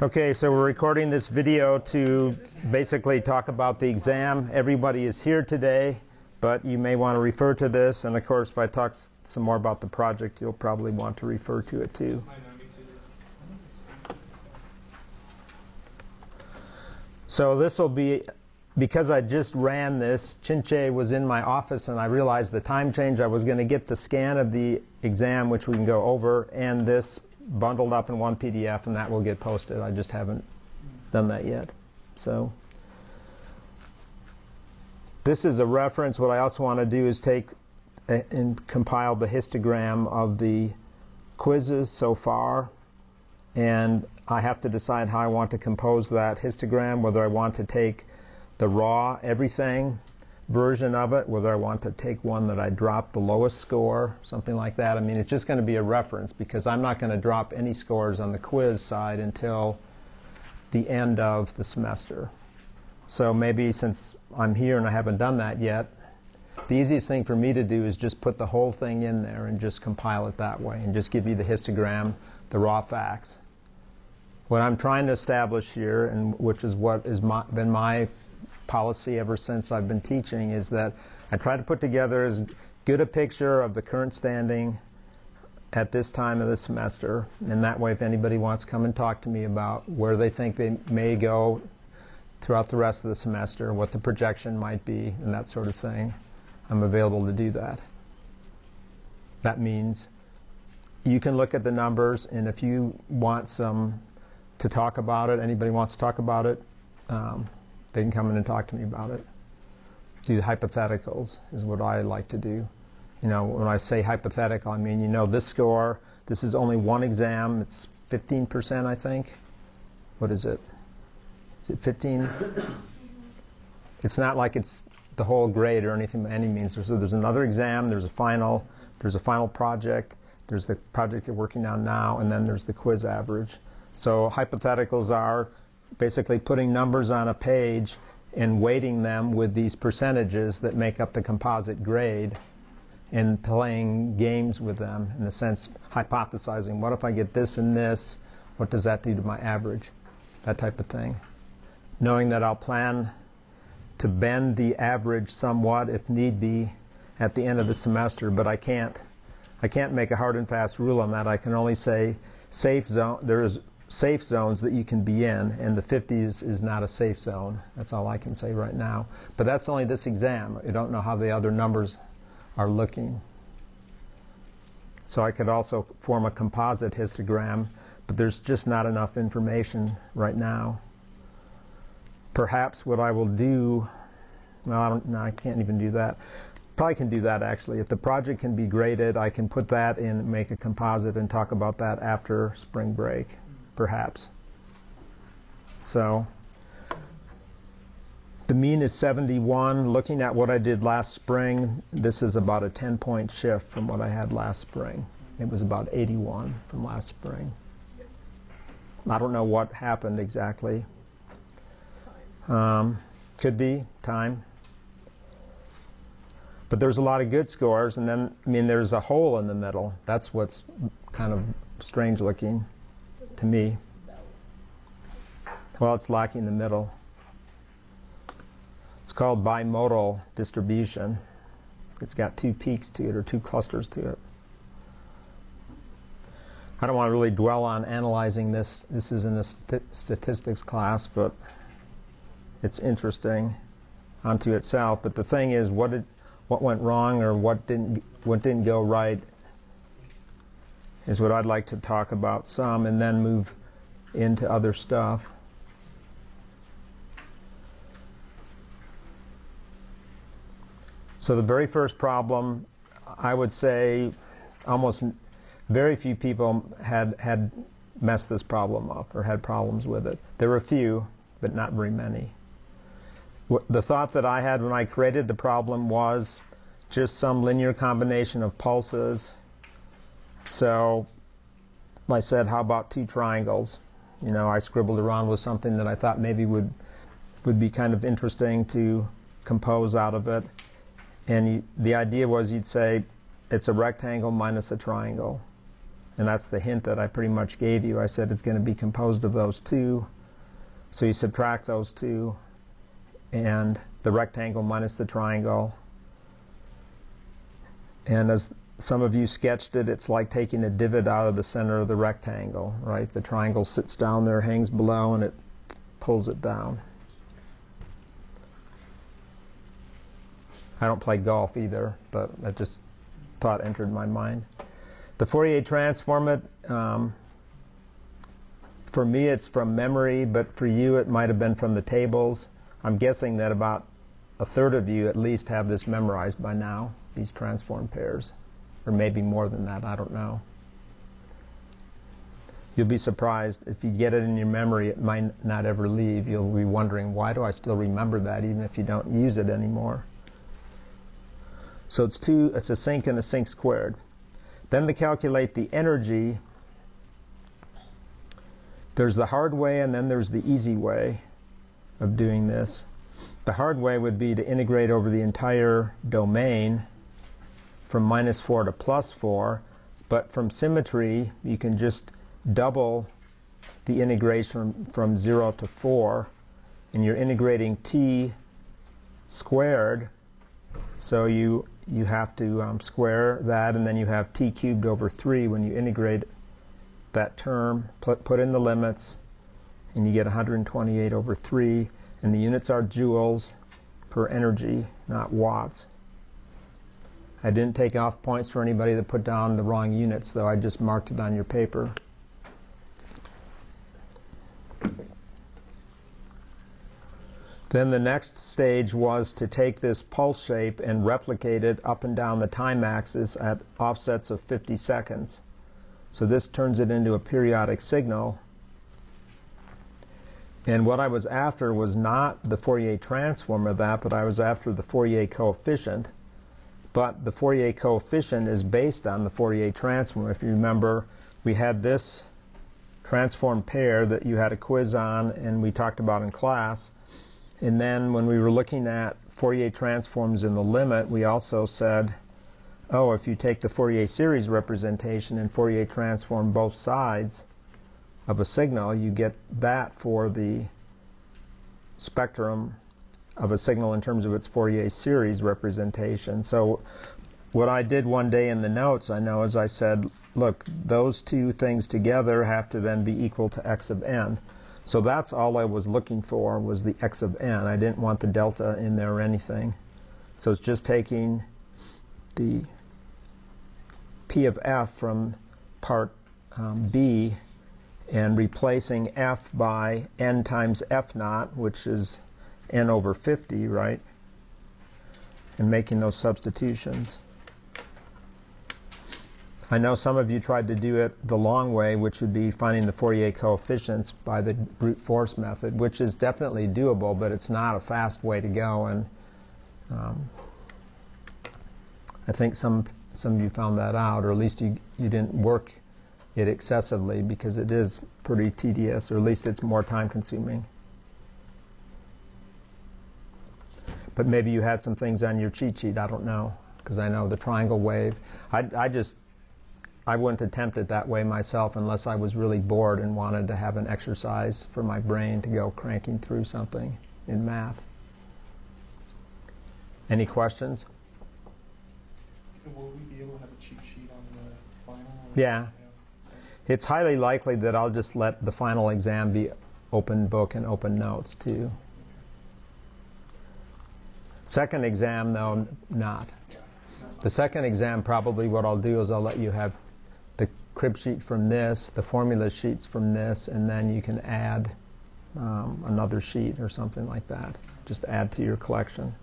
Okay, so we're recording this video to basically talk about the exam. Everybody is here today, but you may want to refer to this, and of course if I talk some more about the project, you'll probably want to refer to it too. So this will be, because I just ran this, Chinche was in my office and I realized the time change. I was going to get the scan of the exam, which we can go over, and this bundled up in one PDF, and that will get posted. I just haven't done that yet. So this is a reference. What I also want to do is take and compile the histogram of the quizzes so far, and I have to decide how I want to compose that histogram, whether I want to take the raw everything version of it, whether I want to take one that I drop the lowest score, something like that. I mean, it's just going to be a reference because I'm not going to drop any scores on the quiz side until the end of the semester. So maybe since I'm here and I haven't done that yet, the easiest thing for me to do is just put the whole thing in there and just compile it that way and just give you the histogram, the raw facts. What I'm trying to establish here, and which is what has been my policy ever since I've been teaching, is that I try to put together as good a picture of the current standing at this time of the semester, and that way if anybody wants to come and talk to me about where they think they may go throughout the rest of the semester, what the projection might be, and that sort of thing, I'm available to do that. That means you can look at the numbers, and if you want to talk about it, anybody wants to talk about it, they can come in and talk to me about it. Do hypotheticals is what I like to do. You know, when I say hypothetical, I mean, you know, this score, this is only one exam. It's 15%, I think. What is it? Is it 15? It's not like it's the whole grade or anything by any means. There's another exam, there's a final project, there's the project you're working on now, and then there's the quiz average. So hypotheticals are basically putting numbers on a page and weighting them with these percentages that make up the composite grade and playing games with them, in the sense hypothesizing, what if I get this and this, what does that do to my average? That type of thing. Knowing that I'll plan to bend the average somewhat if need be at the end of the semester, but I can't make a hard and fast rule on that. I can only say safe zone. There's safe zones that you can be in, and the 50s is not a safe zone. That's all I can say right now. But that's only this exam. I don't know how the other numbers are looking. So I could also form a composite histogram, but there's just not enough information right now. Perhaps what I will do, well, I can't even do that. Probably can do that actually. If the project can be graded, I can put that in and make a composite and talk about that after spring break. Perhaps. So the mean is 71. Looking at what I did last spring, this is about a 10-point shift from what I had last spring. It was about 81 from last spring. I don't know what happened exactly. Could be time. But there's a lot of good scores, and then, I mean, there's a hole in the middle. That's what's kind of strange looking to me. Well, it's lacking the middle. It's called bimodal distribution. It's got two peaks to it, or two clusters to it. I don't want to really dwell on analyzing this. This is in a statistics class, but it's interesting unto itself. But the thing is, what went wrong, or what didn't go right, is what I'd like to talk about some, and then move into other stuff. So the very first problem, I would say almost very few people had messed this problem up or had problems with it. There were a few, but not very many. The thought that I had when I created the problem was just some linear combination of pulses. So I said, how about two triangles? You know, I scribbled around with something that I thought maybe would be kind of interesting to compose out of it. And the idea was you'd say it's a rectangle minus a triangle. And that's the hint that I pretty much gave you. I said it's going to be composed of those two. So you subtract those two, and the rectangle minus the triangle. And as some of you sketched it, it's like taking a divot out of the center of the rectangle, right? The triangle sits down there, hangs below, and it pulls it down. I don't play golf either, but that just thought entered my mind. The Fourier transform, for me it's from memory, but for you it might have been from the tables. I'm guessing that about a third of you at least have this memorized by now, these transform pairs. Or maybe more than that, I don't know. You'll be surprised. If you get it in your memory, it might not ever leave. You'll be wondering, why do I still remember that even if you don't use it anymore? So it's a sink and a sink squared. Then to calculate the energy, there's the hard way and then there's the easy way of doing this. The hard way would be to integrate over the entire domain from -4 to +4, but from symmetry you can just double the integration from 0 to 4, and you're integrating t squared, so you have to square that, and then you have t cubed over 3 when you integrate that term, put in the limits, and you get 128 over 3, and the units are joules per energy, not watts. I didn't take off points for anybody that put down the wrong units, though. I just marked it on your paper. Then the next stage was to take this pulse shape and replicate it up and down the time axis at offsets of 50 seconds. So this turns it into a periodic signal. And what I was after was not the Fourier transform of that, but I was after the Fourier coefficient. But the Fourier coefficient is based on the Fourier transform. If you remember, we had this transform pair that you had a quiz on and we talked about in class. And then when we were looking at Fourier transforms in the limit, we also said, oh, if you take the Fourier series representation and Fourier transform both sides of a signal, you get that for the spectrum of a signal in terms of its Fourier series representation. So what I did one day in the notes, I know, is I said, look, those two things together have to then be equal to x of n. So that's all I was looking for, was the x of n. I didn't want the delta in there or anything. So it's just taking the p of f from part B and replacing f by n times f naught, which is n over 50, right? And making those substitutions. I know some of you tried to do it the long way, which would be finding the Fourier coefficients by the brute force method, which is definitely doable, but it's not a fast way to go. And I think some of you found that out, or at least you didn't work it excessively, because it is pretty tedious, or at least it's more time consuming. But maybe you had some things on your cheat sheet, I don't know, because I know the triangle wave. I wouldn't attempt it that way myself unless I was really bored and wanted to have an exercise for my brain to go cranking through something in math. Any questions? Will we be able to have a cheat sheet on the final? Yeah. It's highly likely that I'll just let the final exam be open book and open notes too. Second exam, though, not. The second exam, probably what I'll do is I'll let you have the crib sheet from this, the formula sheets from this, and then you can add another sheet or something like that. Just add to your collection.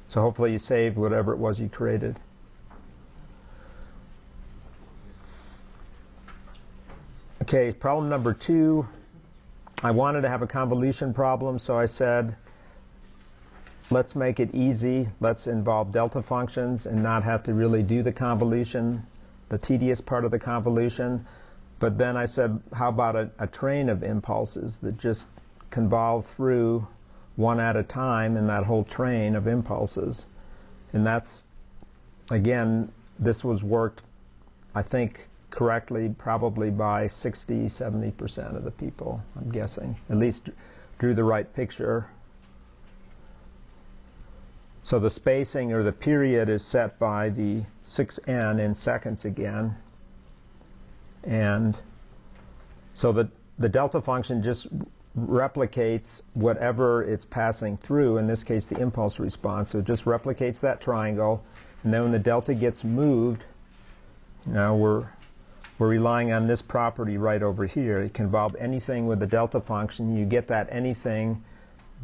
So hopefully you saved whatever it was you created. Okay, problem number 2. I wanted to have a convolution problem, so I said, let's make it easy. Let's involve delta functions and not have to really do the convolution, the tedious part of the convolution. But then I said, how about a train of impulses that just convolve through one at a time in that whole train of impulses? And that's, again, this was worked, I think, correctly probably by 60–70% of the people, I'm guessing. At least drew the right picture. So the spacing or the period is set by the 6n in seconds again. And so the delta function just replicates whatever it's passing through, in this case the impulse response. So it just replicates that triangle, and then when the delta gets moved, now we're relying on this property right over here. It can involve anything with the delta function. You get that anything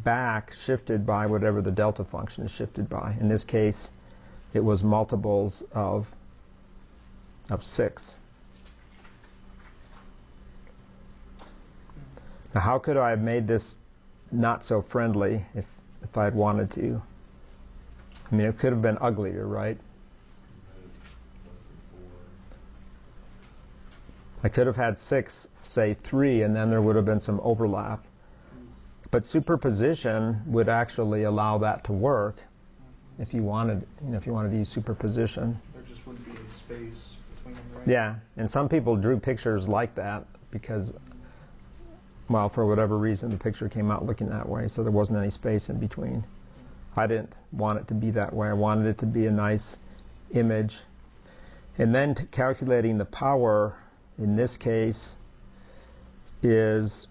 back shifted by whatever the delta function is shifted by. In this case, it was multiples of 6. Now, how could I have made this not so friendly if I had wanted to? I mean, it could have been uglier, right? I could have had 6, say 3, and then there would have been some overlap. But superposition would actually allow that to work if you wanted, if you wanted to use superposition. There just wouldn't be any space between them, right? Yeah, and some people drew pictures like that because, well, for whatever reason, the picture came out looking that way, so there wasn't any space in between. I didn't want it to be that way. I wanted it to be a nice image. And then calculating the power, in this case, is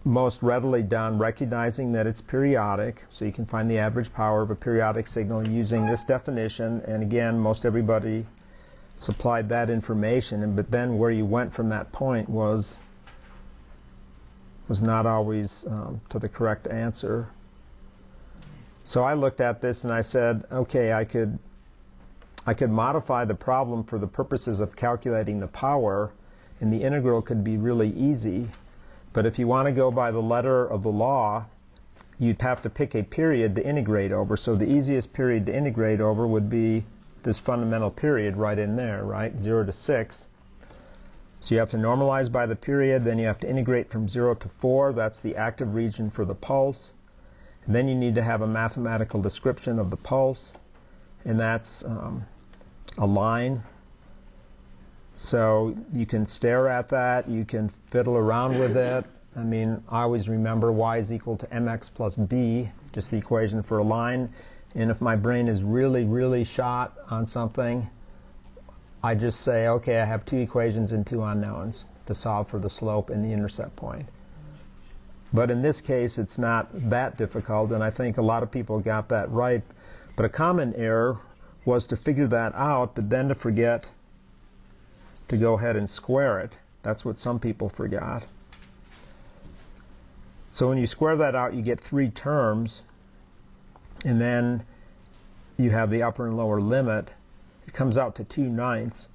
most readily done recognizing that it's periodic. So you can find the average power of a periodic signal using this definition. And again, most everybody supplied that information. But then where you went from that point was not always to the correct answer. So I looked at this and I said, okay, I could modify the problem for the purposes of calculating the power, and the integral could be really easy. But if you want to go by the letter of the law, you'd have to pick a period to integrate over. So the easiest period to integrate over would be this fundamental period right in there, right? 0 to 6. So you have to normalize by the period, then you have to integrate from 0 to 4. That's the active region for the pulse. And then you need to have a mathematical description of the pulse, and that's a line. So you can stare at that, you can fiddle around with it. I mean, I always remember y is equal to mx plus b, just the equation for a line. And if my brain is really, really shot on something, I just say, okay, I have 2 equations and 2 unknowns to solve for the slope and the intercept point. But in this case, it's not that difficult, and I think a lot of people got that right. But a common error was to figure that out, but then to forget to go ahead and square it. That's what some people forgot. So when you square that out, you get 3 terms, and then you have the upper and lower limit. It comes out to 2/9.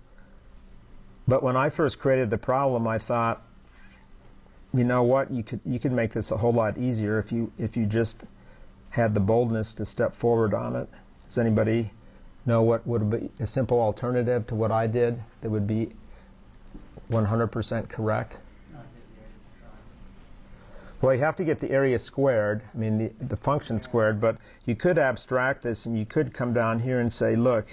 But when I first created the problem, I thought, you know what, you could make this a whole lot easier if you just had the boldness to step forward on it. Does anybody know what would be a simple alternative to what I did that would be 100% correct? Well, you have to get the area squared, I mean the function squared, but you could abstract this and you could come down here and say, look,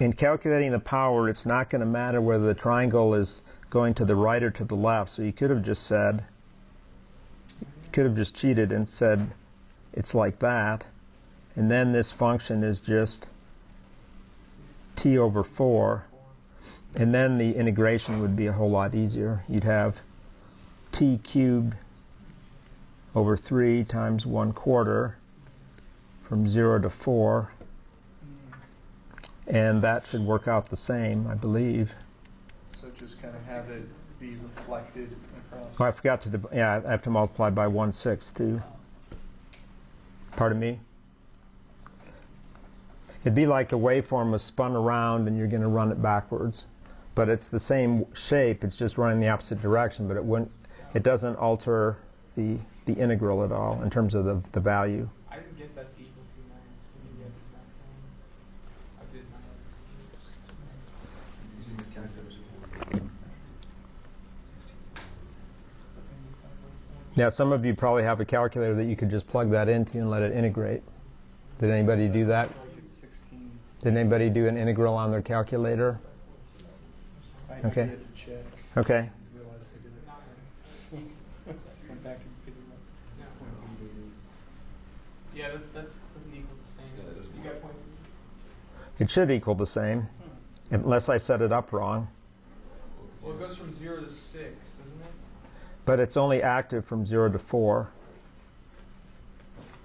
in calculating the power, it's not going to matter whether the triangle is going to the right or to the left. So you could have just said, you could have just cheated and said it's like that. And then this function is just t over 4. And then the integration would be a whole lot easier. You'd have t cubed over 3 times 1/4 from 0 to 4. And that should work out the same, I believe. So just kind of have it be reflected across. Oh, I forgot to, yeah, I have to multiply by 1/6 too. Pardon me? It'd be like the waveform was spun around and you're going to run it backwards. But it's the same shape, it's just running the opposite direction, but it doesn't alter the integral at all in terms of the value. I didn't get that equal to 9 when you get it back home. I did Now, some of you probably have a calculator that you could just plug that into and let it integrate. Did anybody do that? Like it's 16. Did anybody do an integral on their calculator? Okay. I had to check. Okay. Realized I did it. Went back and figured out. Yeah, that's doesn't equal the same. Yeah, that doesn't You work. got point. It should equal the same, unless I set it up wrong. Well, it goes from 0 to 6, doesn't it? But it's only active from 0 to 4.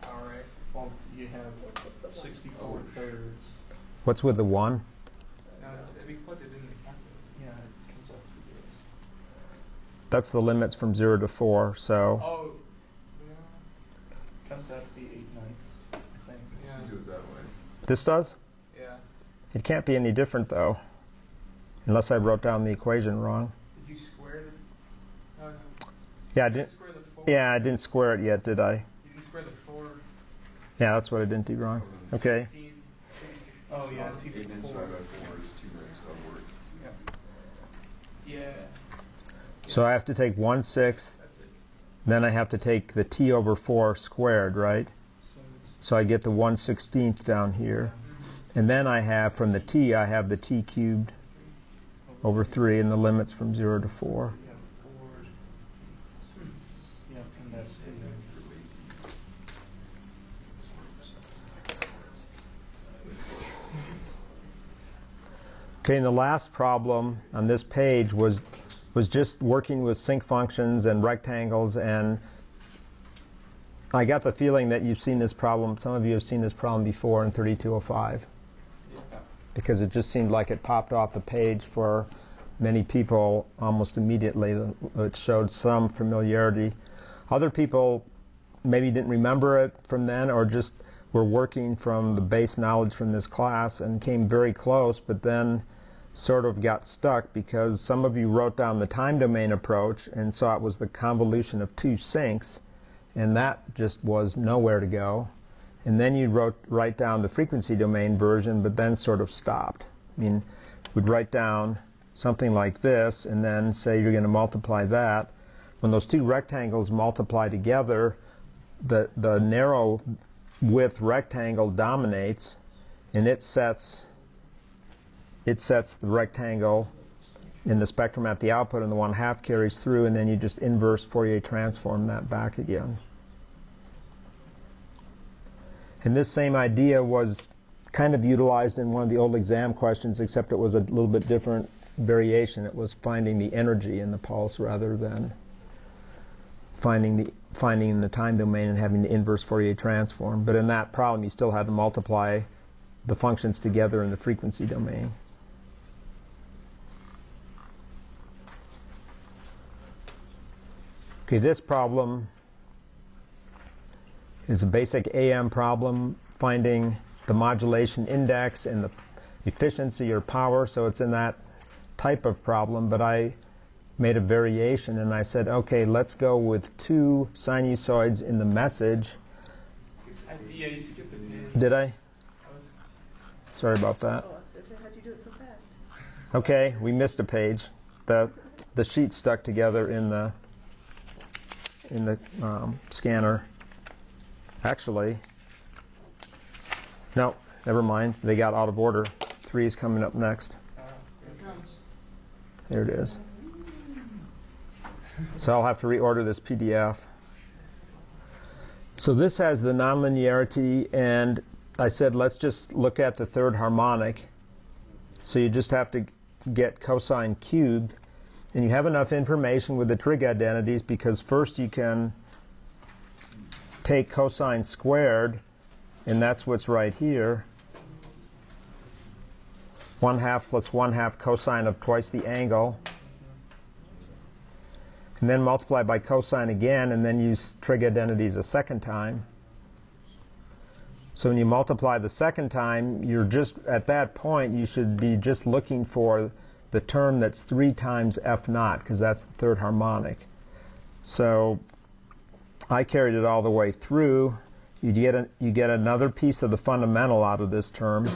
All right. Well, you have 64 thirds. What's with the 1? No, we put it in the calculator. Yeah, it comes out to be this. That's the limits from 0 to 4, so Oh, Comes out to be 8/9, I think. yeah. You do it that way. this does? Yeah. It can't be any different, though, unless I wrote down the equation wrong. Did you square this? Oh, no. Yeah, I You didn't. square the 4. Yeah, I didn't square it yet, did I? You didn't square the 4. Yeah, that's what I didn't do wrong. Okay. 16, 16. Oh, yeah, it's 8 equal to minutes 4. divided by 4 is 2 minutes of work. Yeah. Yeah. So I have to take 1/6, That's it. then I have to take the t over 4 squared, right? So it's So I get the 1/16 down here. And then I have, from the t, I have the t cubed over 3 and the limits from 0 to 4. you have 4. Yeah, and that's 2 minutes. Okay, and the last problem on this page was just working with sinc functions and rectangles, and I got the feeling that you've seen this problem, some of you have seen this problem before in 3205, Yeah. because it just seemed like it popped off the page for many people almost immediately. It showed some familiarity. Other people maybe didn't remember it from then, or just were working from the base knowledge from this class and came very close, but then sort of got stuck because some of you wrote down the time domain approach and saw it was the convolution of two sinks, and that just was nowhere to go. And then you write down the frequency domain version, but then sort of stopped. I mean, we'd write down something like this and then say you're going to multiply that. When those two rectangles multiply together, the narrow width rectangle dominates, and it sets the rectangle in the spectrum at the output, and the 1/2 carries through, and then you just inverse Fourier transform that back again. And this same idea was kind of utilized in one of the old exam questions, except it was a little bit different variation. It was finding the energy in the pulse rather than finding the time domain and having the inverse Fourier transform. But in that problem, you still had to multiply the functions together in the frequency domain. Okay, this problem is a basic AM problem, finding the modulation index and the efficiency or power. So it's in that type of problem, but I made a variation and I said, okay, let's go with 2 sinusoids in the message. Yeah, you skipped a page. Did I? I was- Sorry about that. Oh, I said, how'd you do it so fast? Okay, we missed a page. The sheet stuck together in the scanner. Actually, no, never mind. They got out of order. 3 is coming up next. Here it comes. There it is. So I'll have to reorder this PDF. So this has the nonlinearity, and I said let's just look at the third harmonic. So you just have to get cosine cubed, and you have enough information with the trig identities because first you can take cosine squared, and that's what's right here. 1/2 plus 1/2 cosine of twice the angle. And then multiply by cosine again, and then use trig identities a second time. So when you multiply the second time, you're just, at that point, you should be just looking for the term that's 3 times f0, because that's the third harmonic. So I carried it all the way through. You get another piece of the fundamental out of this term.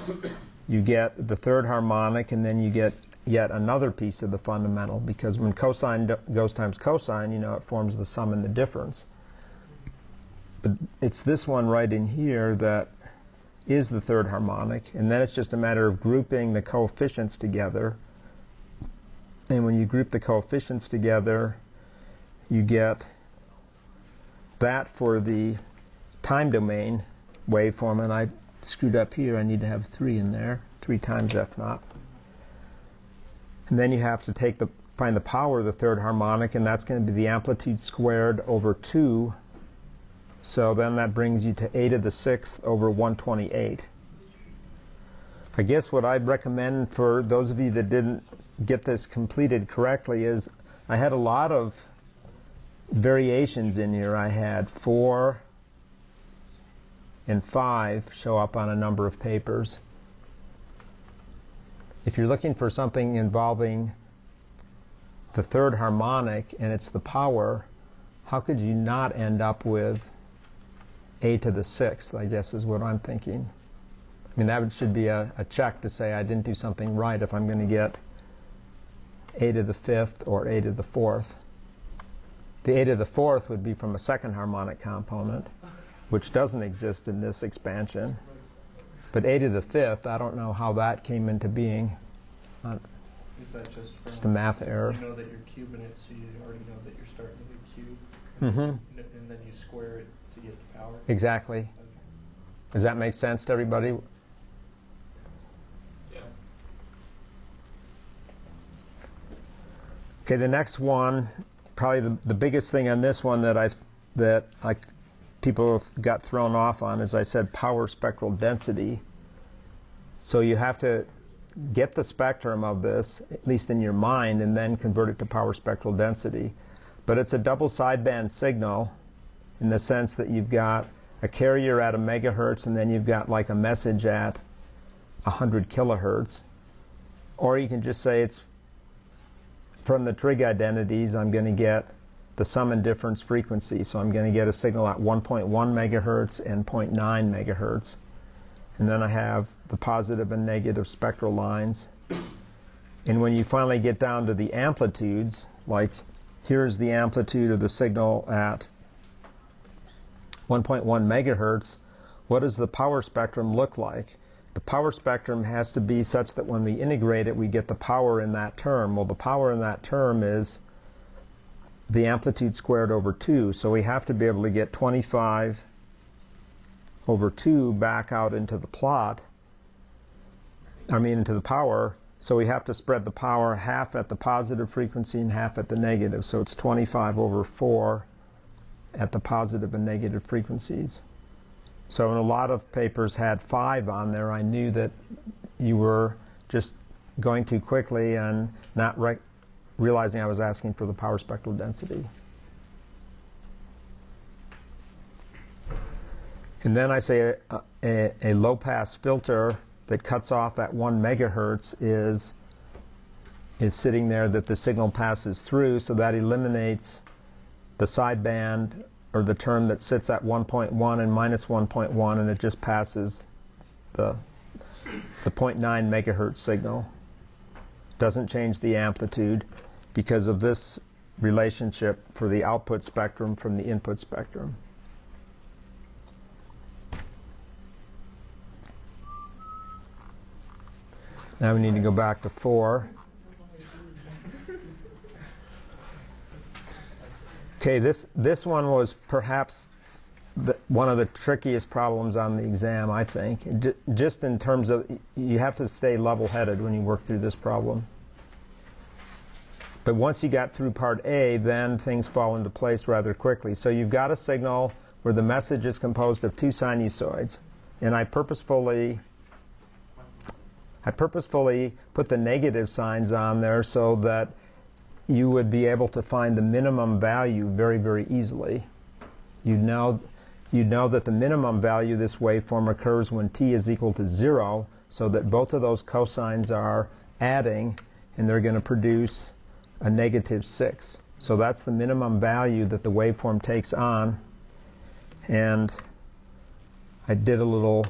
You get the third harmonic, and then you get yet another piece of the fundamental, because when cosine goes times cosine, you know, it forms the sum and the difference. But it's this one right in here that is the third harmonic, and then it's just a matter of grouping the coefficients together And when you group the coefficients together, you get that for the time domain waveform. And I screwed up here. I need to have 3 in there. 3 times f naught. And then you have to find the power of the third harmonic, and that's going to be the amplitude squared over 2. So then that brings you to 8 to the 6th over 128. I guess what I'd recommend for those of you that didn't get this completed correctly is I had a lot of variations in here. I had 4 and 5 show up on a number of papers. If you're looking for something involving the third harmonic and it's the power, how could you not end up with a to the 6th, I guess is what I'm thinking. I mean, that should be a check to say I didn't do something right if I'm going to get a to the 5th or a to the 4th. The a to the 4th would be from a second harmonic component, which doesn't exist in this expansion. But a to the 5th, I don't know how that came into being. Is that just a math error. You know that you're cubing it, so you already know that you're starting with a cube. Mm-hmm. And then you square it to get the power? Exactly. Okay. Does that make sense to everybody? Yeah. Okay, the next one, probably the biggest thing on this one that people got thrown off on, as I said, power spectral density. So you have to get the spectrum of this, at least in your mind, and then convert it to power spectral density. But it's a double sideband signal in the sense that you've got a carrier at a megahertz and then you've got like a message at 100 kilohertz. Or you can just say it's from the trig identities, I'm going to get the sum and difference frequency. So I'm going to get a signal at 1.1 megahertz and 0.9 megahertz. And then I have the positive and negative spectral lines. And when you finally get down to the amplitudes, like here's the amplitude of the signal at 1.1 megahertz, what does the power spectrum look like? The power spectrum has to be such that when we integrate it, we get the power in that term. Well, the power in that term is the amplitude squared over 2. So we have to be able to get 25 over 2 back out into the plot, into the power. So we have to spread the power half at the positive frequency and half at the negative. So it's 25 over 4 at the positive and negative frequencies. So in a lot of papers had 5 on there. I knew that you were just going too quickly and not realizing I was asking for the power spectral density. And then I say a low-pass filter that cuts off at 1 megahertz is sitting there that the signal passes through, so that eliminates the sideband or the term that sits at 1.1 and minus 1.1, and it just passes the 0.9 megahertz signal. Doesn't change the amplitude because of this relationship for the output spectrum from the input spectrum. Now we need to go back to 4. Okay, this one was perhaps one of the trickiest problems on the exam, I think. Just in terms of, you have to stay level-headed when you work through this problem. But once you got through part A, then things fall into place rather quickly. So you've got a signal where the message is composed of 2 sinusoids. And I purposefully put the negative signs on there so that you would be able to find the minimum value very, very easily. You know that the minimum value of this waveform occurs when t is equal to 0, so that both of those cosines are adding, and they're going to produce a negative 6. So that's the minimum value that the waveform takes on. And I did a little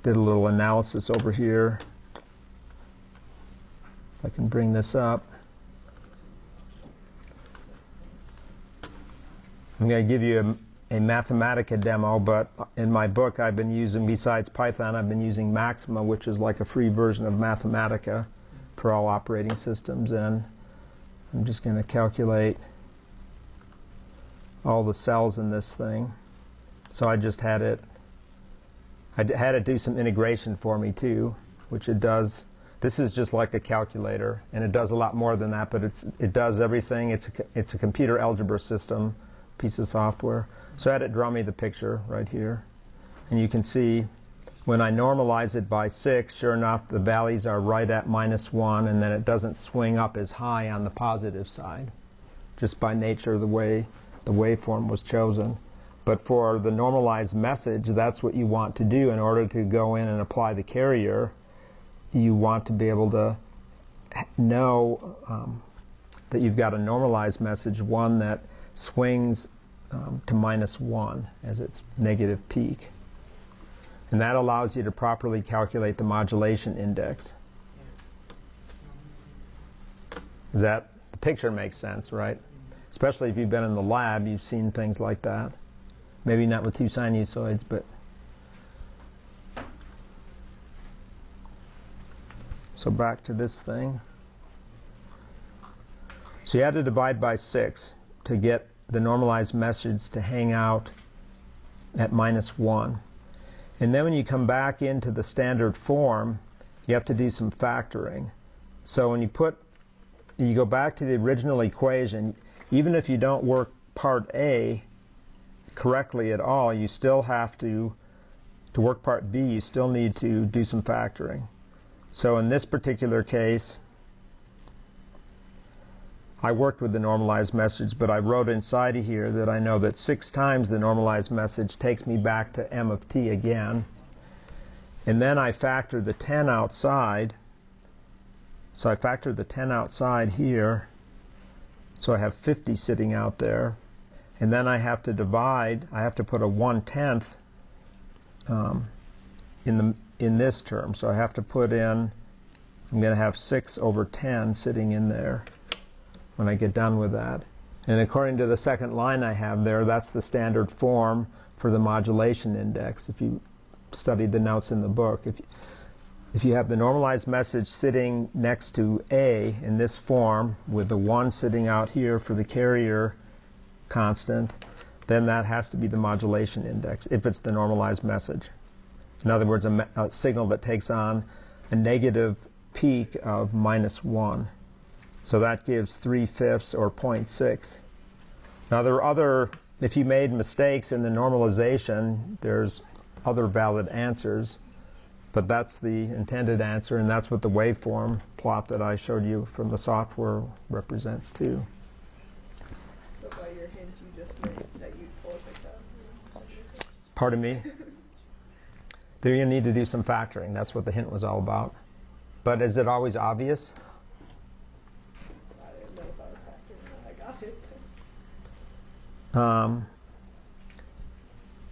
analysis over here. If I can bring this up. I'm going to give you a Mathematica demo, but in my book I've been using, besides Python, I've been using Maxima, which is like a free version of Mathematica. for all operating systems. And I'm just going to calculate all the cells in this thing. So I just had it do some integration for me too, which it does. This is just like a calculator, and it does a lot more than that, but it does everything. It's a computer algebra system piece of software. So I had it draw me the picture right here. And you can see when I normalize it by 6, sure enough, the values are right at -1, and then it doesn't swing up as high on the positive side, just by nature of the way the waveform was chosen. But for the normalized message, that's what you want to do in order to go in and apply the carrier. You want to be able to know that you've got a normalized message, one that swings to -1 as its negative peak. And that allows you to properly calculate the modulation index. The picture makes sense, right? Especially if you've been in the lab, you've seen things like that. Maybe not with two sinusoids, but. So back to this thing. So you had to divide by 6 to get the normalized message to hang out at -1. And then when you come back into the standard form, you have to do some factoring. So when you go back to the original equation, even if you don't work part A correctly at all, you still have to work part B, you still need to do some factoring. So in this particular case, I worked with the normalized message, but I wrote inside of here that I know that 6 times the normalized message takes me back to m of t again. And then I factor the 10 outside. So I factor the 10 outside here. So I have 50 sitting out there. And then I have to divide, I have to put a 1/10 in this term. So I have to put in, I'm going to have 6 over 10 sitting in there when I get done with that. And according to the second line I have there, that's the standard form for the modulation index. If you studied the notes in the book, if you have the normalized message sitting next to A in this form with the 1 sitting out here for the carrier constant, then that has to be the modulation index if it's the normalized message. In other words, a signal that takes on a negative peak of -1. So that gives 3/5 or 0.6. Now there are other, if you made mistakes in the normalization, there's other valid answers, but that's the intended answer, and that's what the waveform plot that I showed you from the software represents too. So by your hint, you just made that you like that. Pardon me? There you need to do some factoring. That's what the hint was all about. But is it always obvious? I didn't know if I was factoring, but I got it.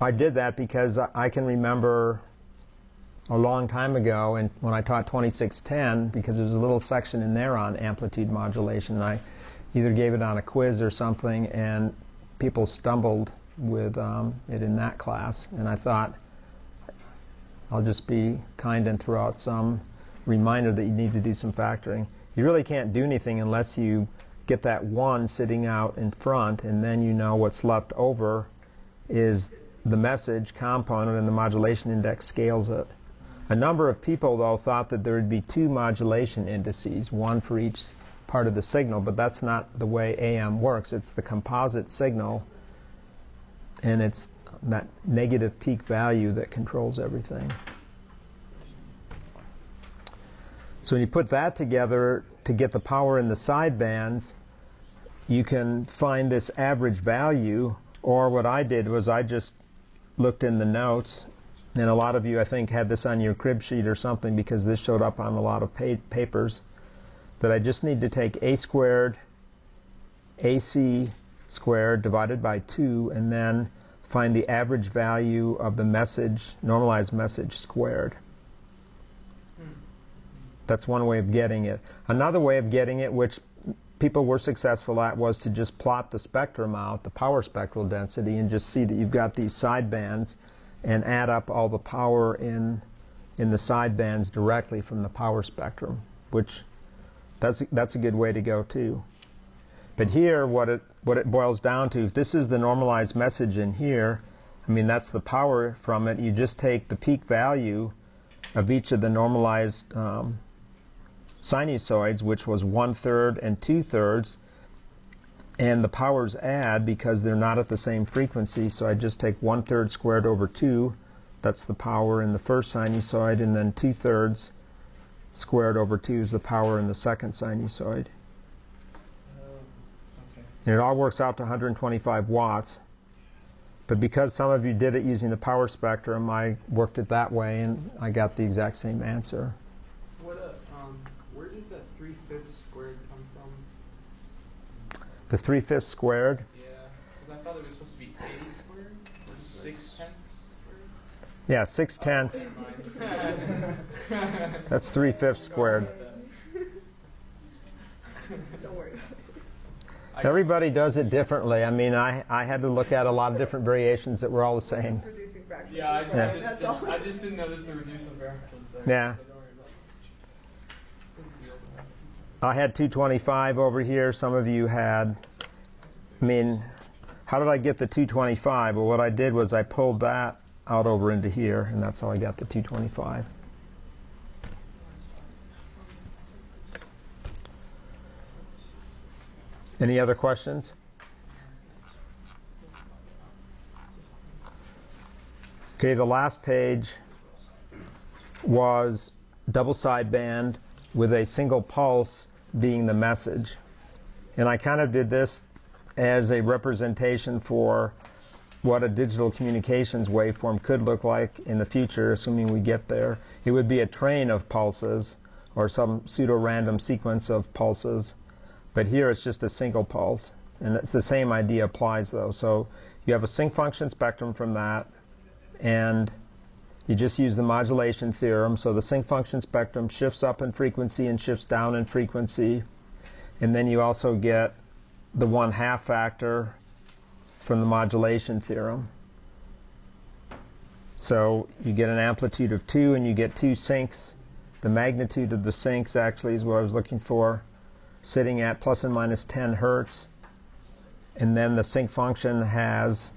I did that because I can remember a long time ago, and when I taught 2610, because there's a little section in there on amplitude modulation, and I either gave it on a quiz or something, and people stumbled with it in that class, and I thought, I'll just be kind and throw out some reminder that you need to do some factoring. You really can't do anything unless you get that 1 sitting out in front, and then you know what's left over is the message component, and the modulation index scales it. A number of people, though, thought that there would be 2 modulation indices, 1 for each part of the signal, but that's not the way AM works. It's the composite signal, and it's that negative peak value that controls everything. So when you put that together to get the power in the sidebands, you can find this average value, or what I did was I just looked in the notes, and a lot of you I think had this on your crib sheet or something because this showed up on a lot of papers, that I just need to take A squared AC squared divided by 2 and then find the average value of the message, normalized message squared. That's one way of getting it. Another way of getting it, which people were successful at, was to just plot the spectrum out, the power spectral density, and just see that you've got these sidebands and add up all the power in the sidebands directly from the power spectrum, which That's a good way to go too. But here, what it boils down to, if this is the normalized message in here, I mean, that's the power from it. You just take the peak value of each of the normalized sinusoids, which was 1/3 and 2/3, and the powers add because they're not at the same frequency. So I just take 1/3 squared over 2. That's the power in the first sinusoid, and then 2/3 squared over 2 is the power in the second sinusoid. Okay. And it all works out to 125 watts. But because some of you did it using the power spectrum, I worked it that way, and I got the exact same answer. What where did that 3/5 squared come from? The 3/5 squared, Yeah, because I thought it was supposed to be 80 squared or 6/10 squared. yeah, 6/10. Oh, never mind. That's 3/5 squared. Don't worry about it. Everybody does it differently. I mean, I had to look at a lot of different variations that were all the same. It's reducing fractions. Yeah, It's fine, Yeah. that's all. I just didn't notice the reducing fractions. Yeah. I had 225 over here. Some of you had, I mean, how did I get the 225? Well, what I did was I pulled that out over into here, and that's how I got the 225. Any other questions? Okay, the last page was double sideband with a single pulse being the message. And I kind of did this as a representation for what a digital communications waveform could look like in the future, assuming we get there. It would be a train of pulses or some pseudo-random sequence of pulses. But here it's just a single pulse. And it's the same idea applies though. So you have a sync function spectrum from that, and you just use the modulation theorem. So the sync function spectrum shifts up in frequency and shifts down in frequency. And then you also get the 1/2 factor from the modulation theorem. So you get an amplitude of 2 and you get 2 sinks. The magnitude of the sinks actually is what I was looking for, sitting at plus and minus 10 hertz. And then the sync function has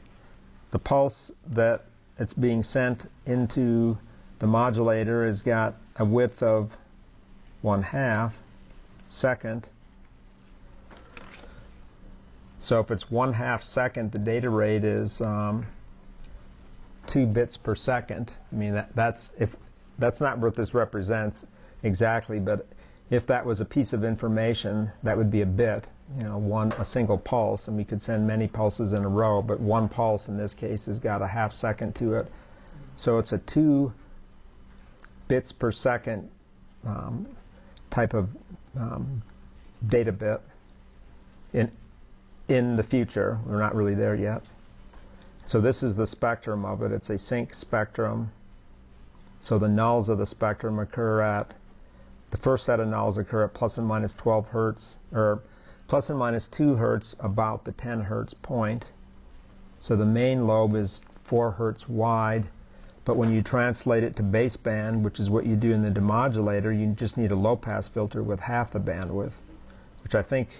the pulse that it's being sent into the modulator has got a width of 1/2 second. So if it's 1/2 second, the data rate is 2 bits per second. I mean, that's not what this represents exactly, but if that was a piece of information, that would be a bit. You know, a single pulse, and we could send many pulses in a row, but one pulse in this case has got a 1/2 second to it. So it's a 2 bits per second type of data bit in the future. We're not really there yet. So this is the spectrum of it. It's a sync spectrum. So the nulls of the spectrum occur at, the first set of nulls occur at plus and minus 12 hertz, or plus and minus 2 hertz about the 10 hertz point. So the main lobe is 4 hertz wide, but when you translate it to baseband, which is what you do in the demodulator, you just need a low-pass filter with half the bandwidth, which I think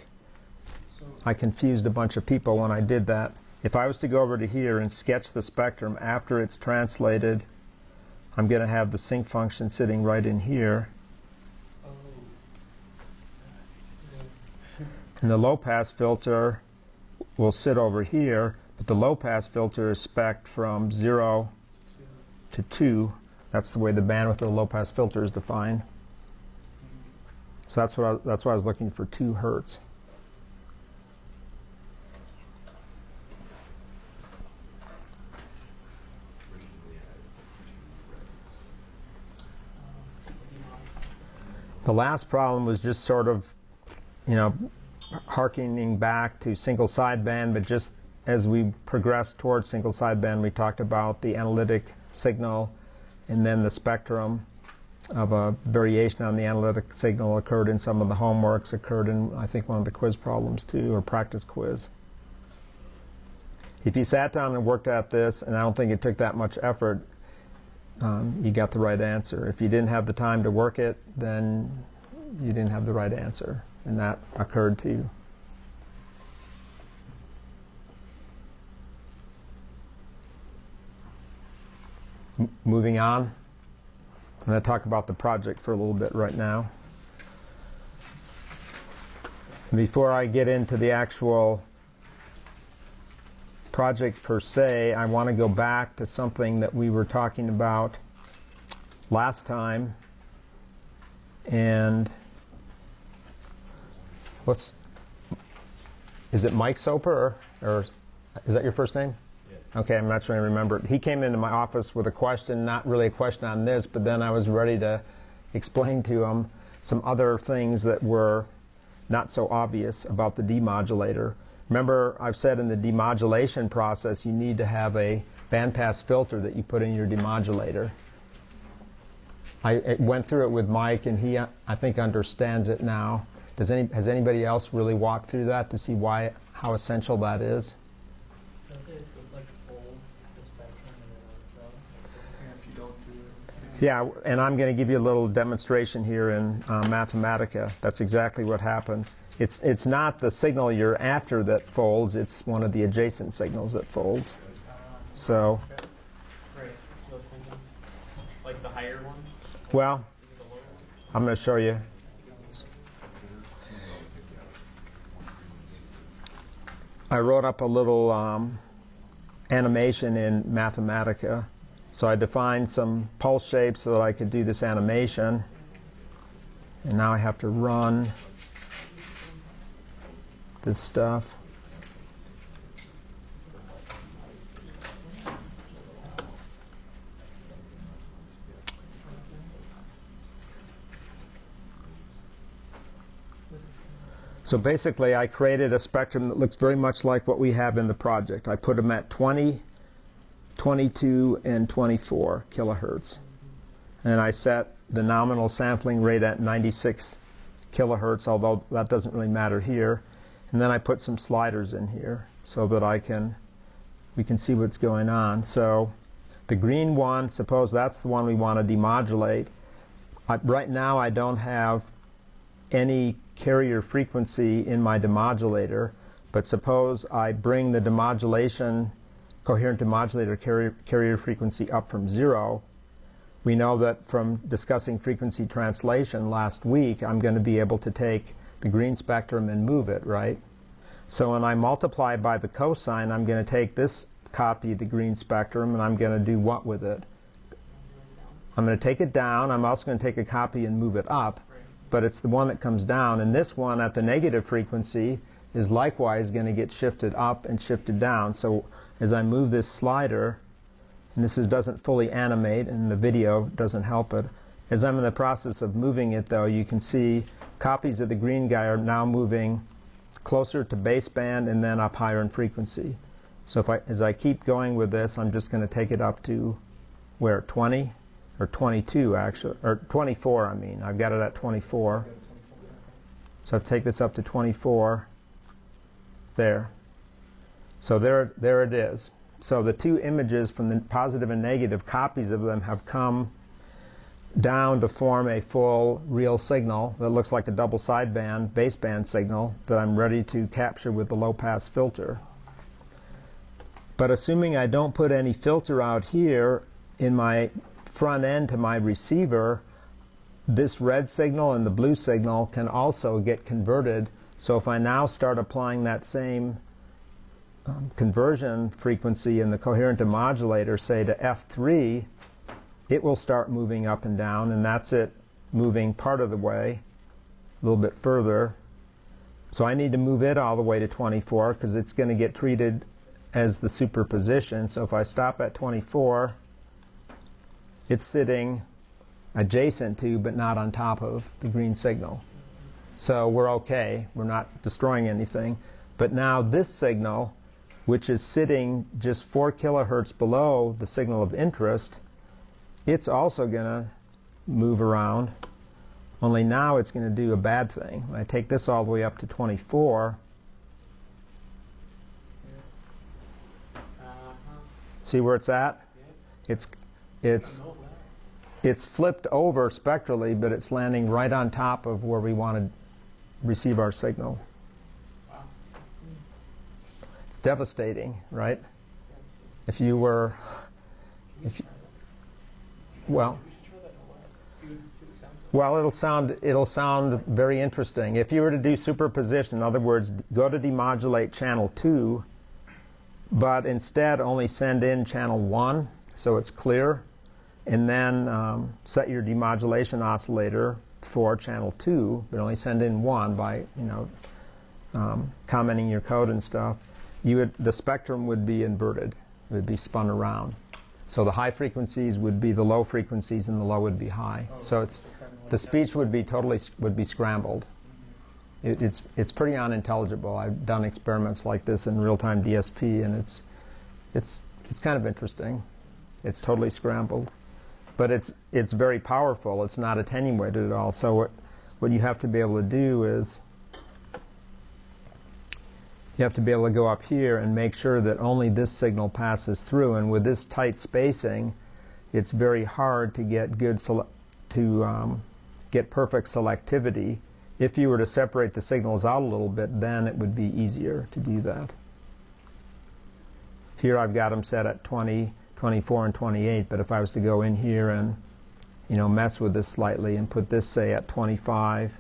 I confused a bunch of people when I did that. If I was to go over to here and sketch the spectrum after it's translated, I'm going to have the sync function sitting right in here. And the low-pass filter will sit over here, but the low-pass filter is spec'd from 0 to 2. That's the way the bandwidth of the low-pass filter is defined. So that's why I was looking for 2 hertz. The last problem was just sort of, harkening back to single sideband, but just as we progressed towards single sideband, we talked about the analytic signal, and then the spectrum of a variation on the analytic signal occurred in some of the homeworks, occurred in, I think, one of the quiz problems too, or practice quiz. If you sat down and worked at this, and I don't think it took that much effort, you got the right answer. If you didn't have the time to work it, then you didn't have the right answer, and that occurred to you. Moving on, I'm going to talk about the project for a little bit right now. Before I get into the actual project per se, I want to go back to something that we were talking about last time. And is it Mike Soper, or is that your first name? Yes. Okay, I'm not sure I remember. He came into my office with a question, not really a question on this, but then I was ready to explain to him some other things that were not so obvious about the demodulator. Remember, I've said in the demodulation process, you need to have a bandpass filter that you put in your demodulator. I went through it with Mike, and he, I think, understands it now. Has anybody else really walked through that to see how essential that is? Does it like fold the spectrum in and of itself? And if you don't do it. Yeah, and I'm going to give you a little demonstration here in Mathematica. That's exactly what happens. It's not the signal you're after that folds, it's one of the adjacent signals that folds. So, Okay. Right, that's what I was thinking. Like the higher one? well, Is it the lower one? I'm going to show you. I wrote up a little animation in Mathematica. So I defined some pulse shapes so that I could do this animation. And now I have to run this stuff. So basically, I created a spectrum that looks very much like what we have in the project. I put them at 20, 22, and 24 kilohertz. And I set the nominal sampling rate at 96 kilohertz, although that doesn't really matter here. And then I put some sliders in here so that we can see what's going on. So the green one, suppose that's the one we want to demodulate. Right now I don't have any carrier frequency in my demodulator, but suppose I bring the coherent demodulator carrier frequency up from 0. We know that from discussing frequency translation last week, I'm going to be able to take the green spectrum and move it, right? So when I multiply by the cosine, I'm going to take this copy of the green spectrum, and I'm going to do what with it? I'm going to take it down. I'm also going to take a copy and move it up, but it's the one that comes down. And this one at the negative frequency is likewise going to get shifted up and shifted down. So as I move this slider, and this doesn't fully animate, and the video doesn't help it. As I'm in the process of moving it, though, you can see copies of the green guy are now moving closer to baseband and then up higher in frequency. So as I keep going with this, I'm just going to take it up to, where, 20? Or 22, actually. Or 24, I mean. I've got it at 24. So I'll take this up to 24. There. So there it is. So the two images from the positive and negative, copies of them have come down to form a full real signal that looks like a double sideband baseband signal that I'm ready to capture with the low-pass filter. But assuming I don't put any filter out here in my front end to my receiver, this red signal and the blue signal can also get converted. So if I now start applying that same conversion frequency in the coherent demodulator, say to F3, it will start moving up and down, and that's it moving part of the way, a little bit further. So I need to move it all the way to 24 because it's going to get treated as the superposition. So if I stop at 24, it's sitting adjacent to but not on top of the green signal. So we're okay. We're not destroying anything. But now this signal, which is sitting just 4 kilohertz below the signal of interest, it's also going to move around, only now it's going to do a bad thing. When I take this all the way up to 24, see where it's at? It's it's flipped over spectrally, but it's landing right on top of where we want to receive our signal. Wow. It's devastating, right? If you were, if you, well, We should try that in a while. See what it sounds like. well, it'll sound very interesting. If you were to do superposition, in other words, go to demodulate channel 2, but instead only send in channel 1, so it's clear, and then set your demodulation oscillator for channel 2, but only send in 1 by commenting your code and stuff. The spectrum would be inverted. It would be spun around. So the high frequencies would be the low frequencies, and the low would be high. So it's the speech would be scrambled. It's pretty unintelligible. I've done experiments like this in real-time DSP, and it's kind of interesting. It's totally scrambled, but it's very powerful. It's not attenuated at all. So what you have to be able to do is you have to be able to go up here and make sure that only this signal passes through. And with this tight spacing, it's very hard to get get perfect selectivity. If you were to separate the signals out a little bit, then it would be easier to do that. Here I've got them set at 20, 24, and 28, but if I was to go in here and mess with this slightly and put this, say, at 25,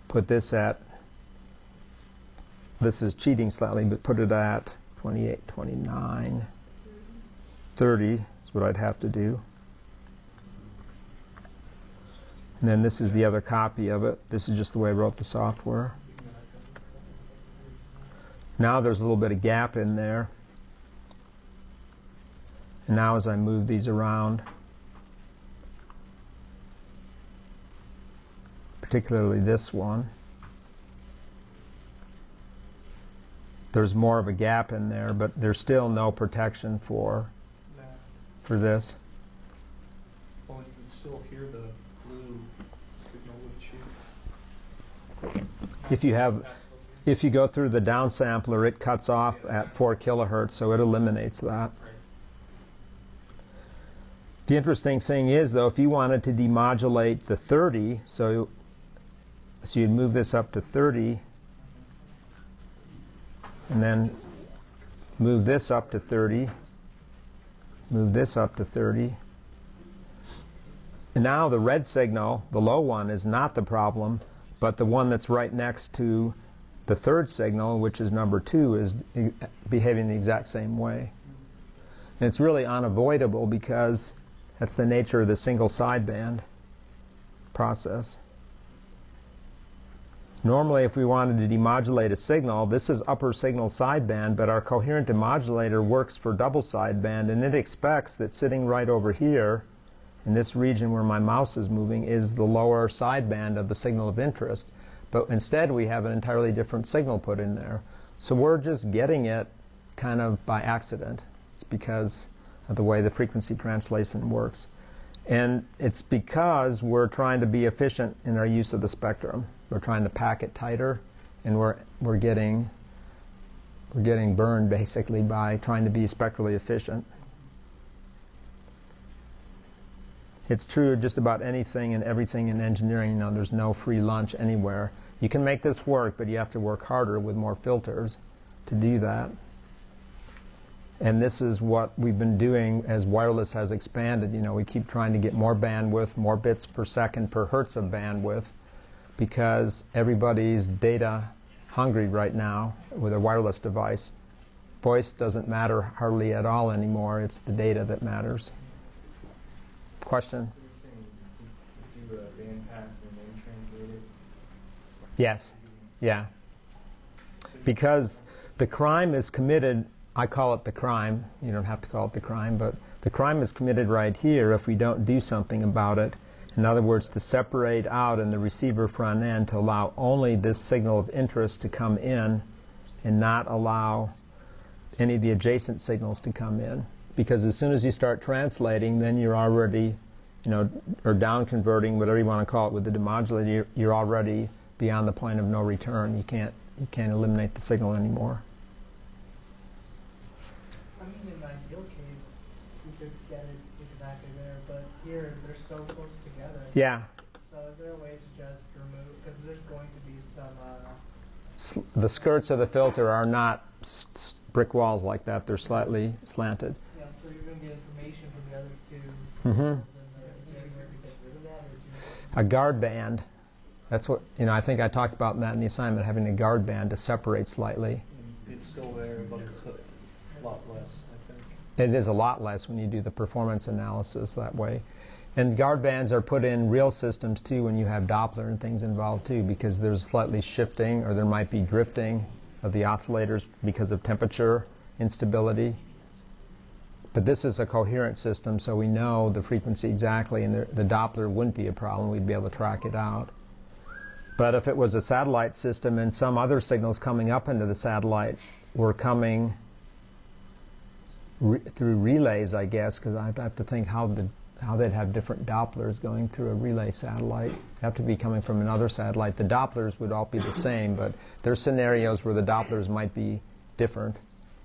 put this at, this is cheating slightly, but put it at 28, 29, 30 is what I'd have to do. And then this is the other copy of it. This is just the way I wrote the software. Now there's a little bit of gap in there. And now as I move these around, particularly this one, there's more of a gap in there, but there's still no protection for this. Well, you can still hear the blue signal with you. If you go through the downsampler, it cuts off at 4 kilohertz, so it eliminates that. The interesting thing is, though, if you wanted to demodulate the 30, so you'd move this up to 30, and then move this up to 30, move this up to 30. And now the red signal, the low one, is not the problem, but the one that's right next to the third signal, which is number 2, is behaving the exact same way. And it's really unavoidable because that's the nature of the single sideband process. Normally, if we wanted to demodulate a signal, this is upper signal sideband, but our coherent demodulator works for double sideband, and it expects that sitting right over here, in this region where my mouse is moving, is the lower sideband of the signal of interest. But instead, we have an entirely different signal put in there. So we're just getting it kind of by accident. It's because of the way the frequency translation works. And it's because we're trying to be efficient in our use of the spectrum. We're trying to pack it tighter, and we're getting burned basically by trying to be spectrally efficient. It's true just about anything and everything in engineering. There's no free lunch anywhere. You can make this work, but you have to work harder with more filters to do that. And this is what we've been doing as wireless has expanded. We keep trying to get more bandwidth, more bits per second per hertz of bandwidth, because everybody's data hungry right now with a wireless device. Voice doesn't matter hardly at all anymore. It's the data that matters. Question? So you're saying to do a bandpass and then translate it? Yes. Yeah. Because the crime is committed, I call it the crime. You don't have to call it the crime, but the crime is committed right here if we don't do something about it. In other words, to separate out in the receiver front end to allow only this signal of interest to come in and not allow any of the adjacent signals to come in. Because as soon as you start translating, then you're already, or down converting, whatever you want to call it, with the demodulator, you're already beyond the point of no return. You can't eliminate the signal anymore. I mean, in an ideal case, we could get it Yeah, So is there a way to just remove, because there's going to be some, the skirts of the filter are not brick walls like that. They're slightly slanted. yeah, so you're going to get information from the other two Mhm. signals, and is there any way to get rid of that, or do you? A guard band. That's what, I think I talked about that in the assignment, having a guard band to separate slightly. It's still there, but it's a lot less, I think. It is a lot less when you do the performance analysis that way. And guard bands are put in real systems too when you have Doppler and things involved too, because there's slightly shifting or there might be drifting of the oscillators because of temperature instability. But this is a coherent system, so we know the frequency exactly, and the Doppler wouldn't be a problem. We'd be able to track it out. But if it was a satellite system and some other signals coming up into the satellite were coming through relays, I guess, because I have to think how they'd have different Dopplers going through a relay satellite. It'd have to be coming from another satellite. The Dopplers would all be the same, but there's scenarios where the Dopplers might be different.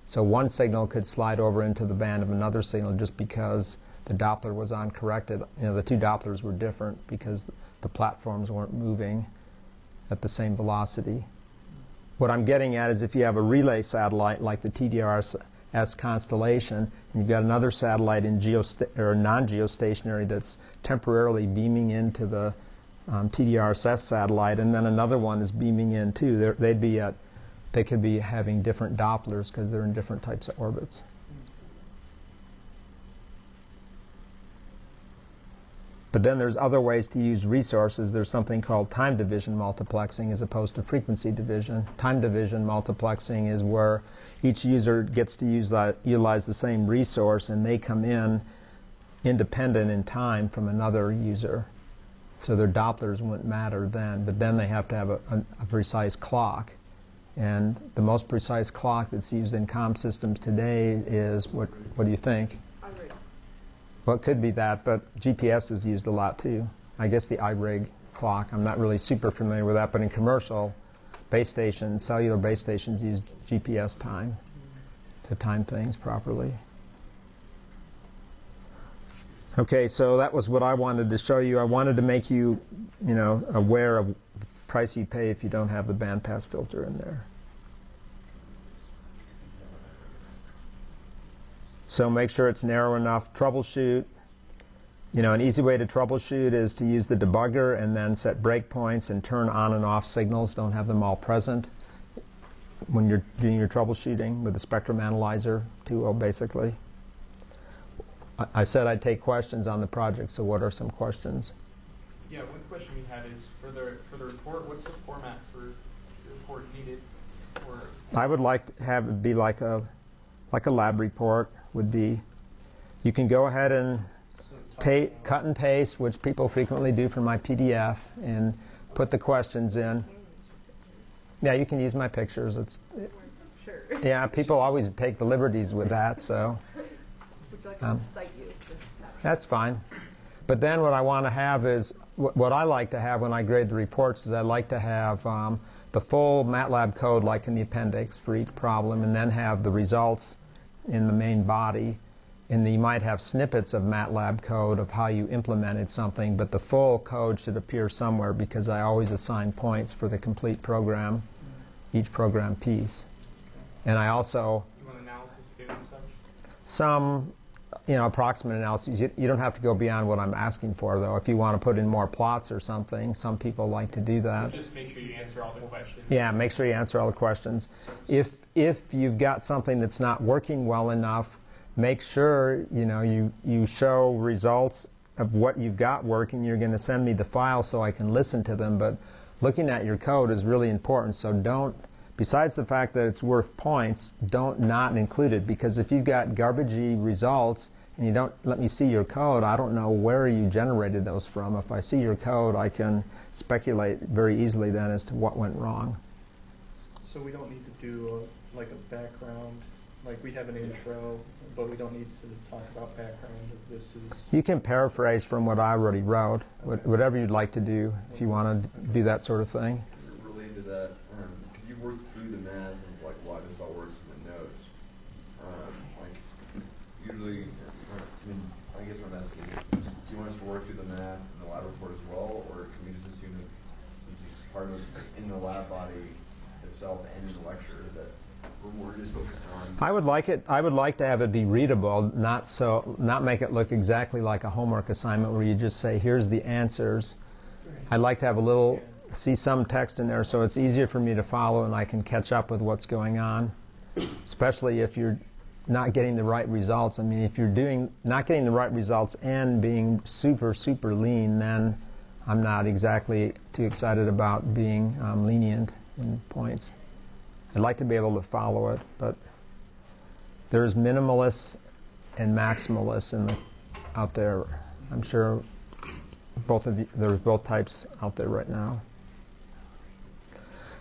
So one signal could slide over into the band of another signal just because the Doppler was uncorrected. The two Dopplers were different because the platforms weren't moving at the same velocity. What I'm getting at is if you have a relay satellite like the TDRS constellation, and you've got another satellite in non-geostationary that's temporarily beaming into the TDRSS satellite, and then another one is beaming in too. They could be having different Dopplers because they're in different types of orbits. But then there's other ways to use resources. There's something called time division multiplexing as opposed to frequency division. Time division multiplexing is where each user gets to utilize the same resource, and they come in independent in time from another user. So their Dopplers wouldn't matter then, but then they have to have a precise clock. And the most precise clock that's used in comm systems today is, what do you think? iRig. Well, it could be that, but GPS is used a lot too. I guess the iRig clock, I'm not really super familiar with that, but in commercial base stations, cellular base stations use GPS time to time things properly. Okay, so that was what I wanted to show you. I wanted to make you, aware of the price you pay if you don't have the bandpass filter in there. So make sure it's narrow enough. Troubleshoot. An easy way to troubleshoot is to use the debugger and then set breakpoints and turn on and off signals. Don't have them all present when you're doing your troubleshooting with the spectrum analyzer tool, basically. I said I'd take questions on the project, so what are some questions? Yeah, one question we had is for the report, what's the format for the report needed? Or I would like to have it be like a lab report would be. You can go ahead and cut and paste, which people frequently do from my PDF, and put the questions in. Yeah, you can use my pictures. Sure. Yeah, people always take the liberties with that, so Would you like us to cite you? that's fine. But then what I want to have is, what I like to have when I grade the reports is I like to have the full MATLAB code like in the appendix for each problem, and then have the results in the main body. And you might have snippets of MATLAB code of how you implemented something, but the full code should appear somewhere because I always assign points for the complete program, each program piece. And I also, you want analysis too and such? some approximate analyses. You don't have to go beyond what I'm asking for, though. If you want to put in more plots or something, some people like to do that. Just make sure you answer all the questions. Yeah, make sure you answer all the questions. If you've got something that's not working well enough, make sure you show results of what you've got working. You're going to send me the file so I can listen to them, but looking at your code is really important. So don't, besides the fact that it's worth points, don't not include it, because if you've got garbagey results and you don't let me see your code, I don't know where you generated those from. If I see your code, I can speculate very easily then as to what went wrong. So we don't need to do like a background, like we have an intro, but we don't need to talk about background of this is... You can paraphrase from what I already wrote, whatever you'd like to do if you want to do that sort of thing. Related to that, could you work through the math of like why this all works in the notes? Usually, I guess what I'm asking is, do you want us to work through the math in the lab report as just assume that since it's part of in the lab body itself and in the lecture that we're just focused on. I would like to have it be readable, not make it look exactly like a homework assignment where you just say, here's the answers. I'd like to have see some text in there so it's easier for me to follow and I can catch up with what's going on, especially if you're not getting the right results. I mean, if you're not getting the right results and being super, super lean, then I'm not exactly too excited about being lenient in points. I'd like to be able to follow it, but there's minimalists and maximalists out there. I'm sure there's both types out there right now.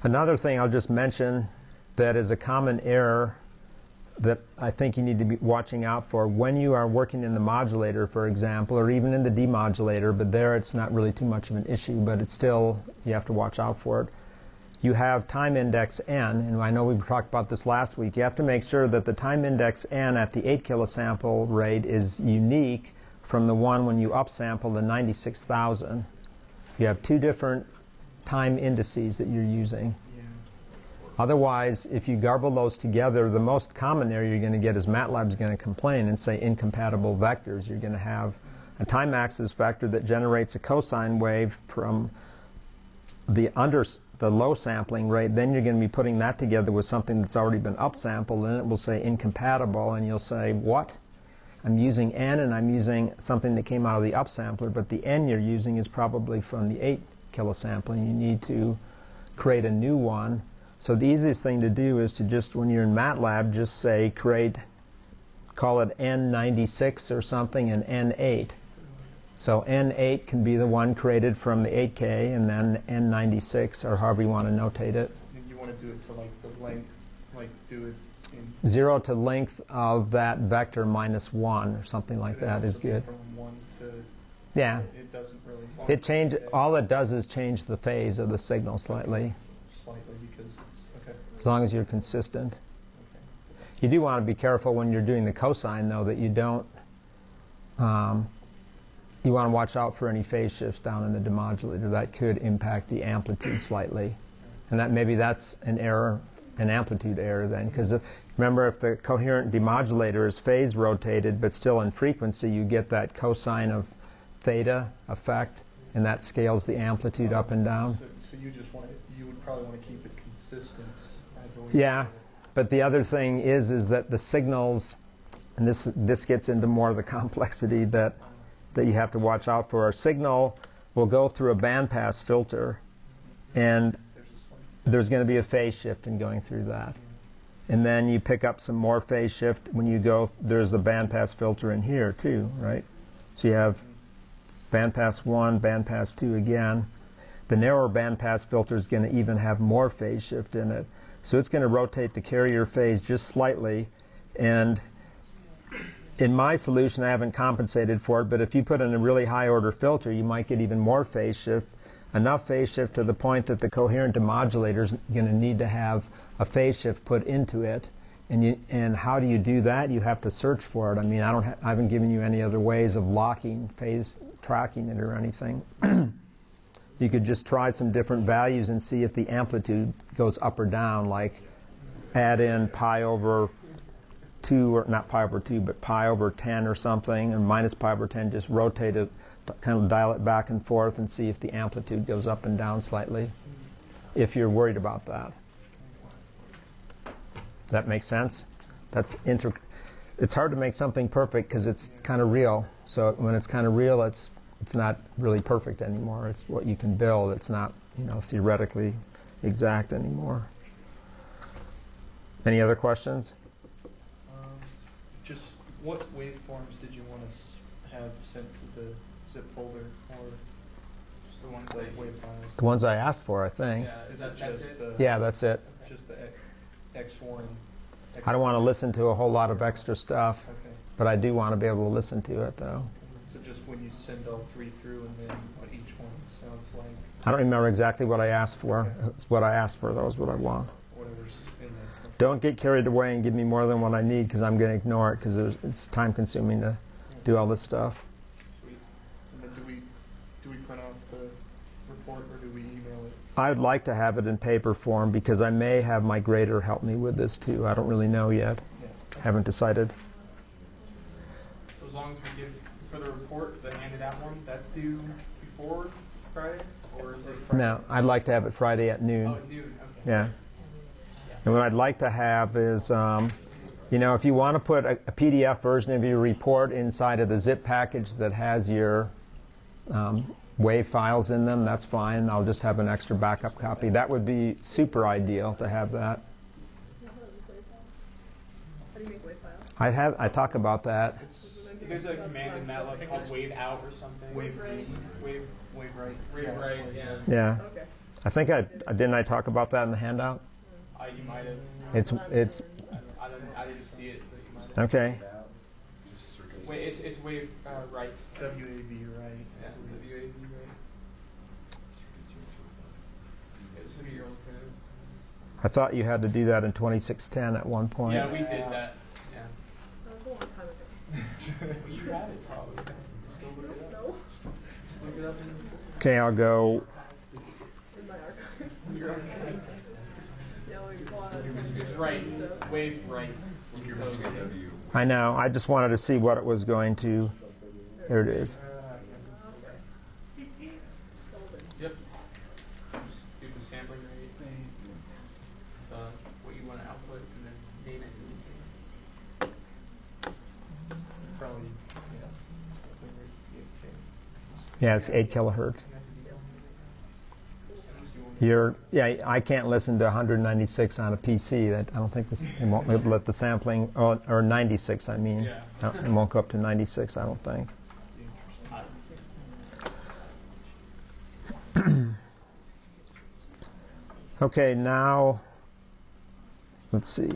Another thing I'll just mention that is a common error that I think you need to be watching out for when you are working in the modulator, for example, or even in the demodulator, but there it's not really too much of an issue, but it's still, you have to watch out for it. You have time index n, and I know we talked about this last week. You have to make sure that the time index n at the 8 kilosample rate is unique from the one when you upsample the 96,000. You have two different time indices that you're using. Yeah. Otherwise, if you garble those together, the most common error you're going to get is MATLAB's going to complain and say incompatible vectors. You're going to have a time axis vector that generates a cosine wave from the low sampling rate. Then you're going to be putting that together with something that's already been upsampled, and it will say incompatible, and you'll say, what? I'm using n, and I'm using something that came out of the upsampler, but the n you're using is probably from the 8 kilosampling. You need to create a new one. So the easiest thing to do is to just, when you're in MATLAB, just say call it N96 or something and N8. So N8 can be the one created from the 8K, and then N96, or however you want to notate it. And you want to do it to like the length, like do it in 0 to length of that vector minus 1 or something like that is good. From 1 to, Yeah. it doesn't really. All it does is change the phase of the signal slightly, Because it's, okay. as long as you're consistent. Okay. You do want to be careful when you're doing the cosine, though, that you don't, you want to watch out for any phase shifts down in the demodulator. That could impact the amplitude slightly. And that's an error, an amplitude error then, because remember, if the coherent demodulator is phase rotated but still in frequency, you get that cosine of theta effect, and that scales the amplitude up and down. So you would probably want to keep it consistent. Either way. Yeah, but the other thing is that the signals, and this gets into more of the complexity that you have to watch out for. A signal will go through a bandpass filter, and there's going to be a phase shift in going through that. And then you pick up some more phase shift when you go, there's a bandpass filter in here too, right? So you have bandpass 1, bandpass 2 again. The narrower bandpass filter is going to even have more phase shift in it. So it's going to rotate the carrier phase just slightly. And in my solution, I haven't compensated for it, but if you put in a really high order filter, you might get even more phase shift, enough phase shift to the point that the coherent demodulator is going to need to have a phase shift put into it. And how do you do that? You have to search for it. I mean, I haven't given you any other ways of locking, phase tracking it or anything. You could just try some different values and see if the amplitude goes up or down, like add in pi over 2, or not pi over 2, but pi over 10 or something, and minus pi over 10, just rotate it, kind of dial it back and forth and see if the amplitude goes up and down slightly, if you're worried about that. Does that make sense? It's hard to make something perfect because it's kind of real. So when it's kind of real, it's not really perfect anymore. It's what you can build. It's not, theoretically exact anymore. Any other questions? Just what waveforms did you want to have sent to the zip folder, or Just the ones like that wave files? The ones I asked for, I think. Yeah, Is that it that's just it? the Yeah, that's it. just the X1? I don't want to listen to a whole lot of extra stuff, Okay. but I do want to be able to listen to it, though. So just when you send all 3 through, and then what each one sounds like, I don't remember exactly what I asked for. It's what I asked for, though, is what I want. whatever's in there. Don't get carried away and give me more than what I need, because I'm going to ignore it, because it's time consuming to do all this stuff. Sweet. And then do we print off report, or do we email it? I would like to have it in paper form because I may have my grader help me with this too. I don't really know yet. Yeah. Haven't decided. So as long as we give for the report, the handed out one, that's due before Friday, or is it Friday? No, I'd like to have it Friday at noon. Oh, at noon. Okay. Yeah. And what I'd like to have is, you know, if you want to put a PDF version of your report inside of the zip package that has your WAV files in them, that's fine. I'll just have an extra backup copy. That would be super ideal to have that. How do you make WAV files? I talk about that. There's a command in MATLAB called wave out or something. Wave right. Wave right. Wave right, yeah. Yeah. Okay. I think didn't I talk about that in the handout? You might have. It's I didn't see it, but you might have. okay. Wait, it's wave right. WAV, right? Yeah, WAV right. This will be your old code. I thought you had to do that in 2610 at one point. Yeah, we did that. Yeah. That was a long time ago. Well, you have it probably. Just go look it up. No, Just look it up in Okay, I'll go. in my archives. your archives. Yeah, we want It's right. It's wave right. So, I know. I just wanted to see what it was going to. There it is. Yep. Just do the sampling rate, what you want to output, and then name it. Probably, Yeah, it's 8 kilohertz. I can't listen to 196 on a PC. That I don't think it won't let the sampling, or 96. I mean, Yeah. no, it won't go up to 96. I don't think. Okay, now let's see.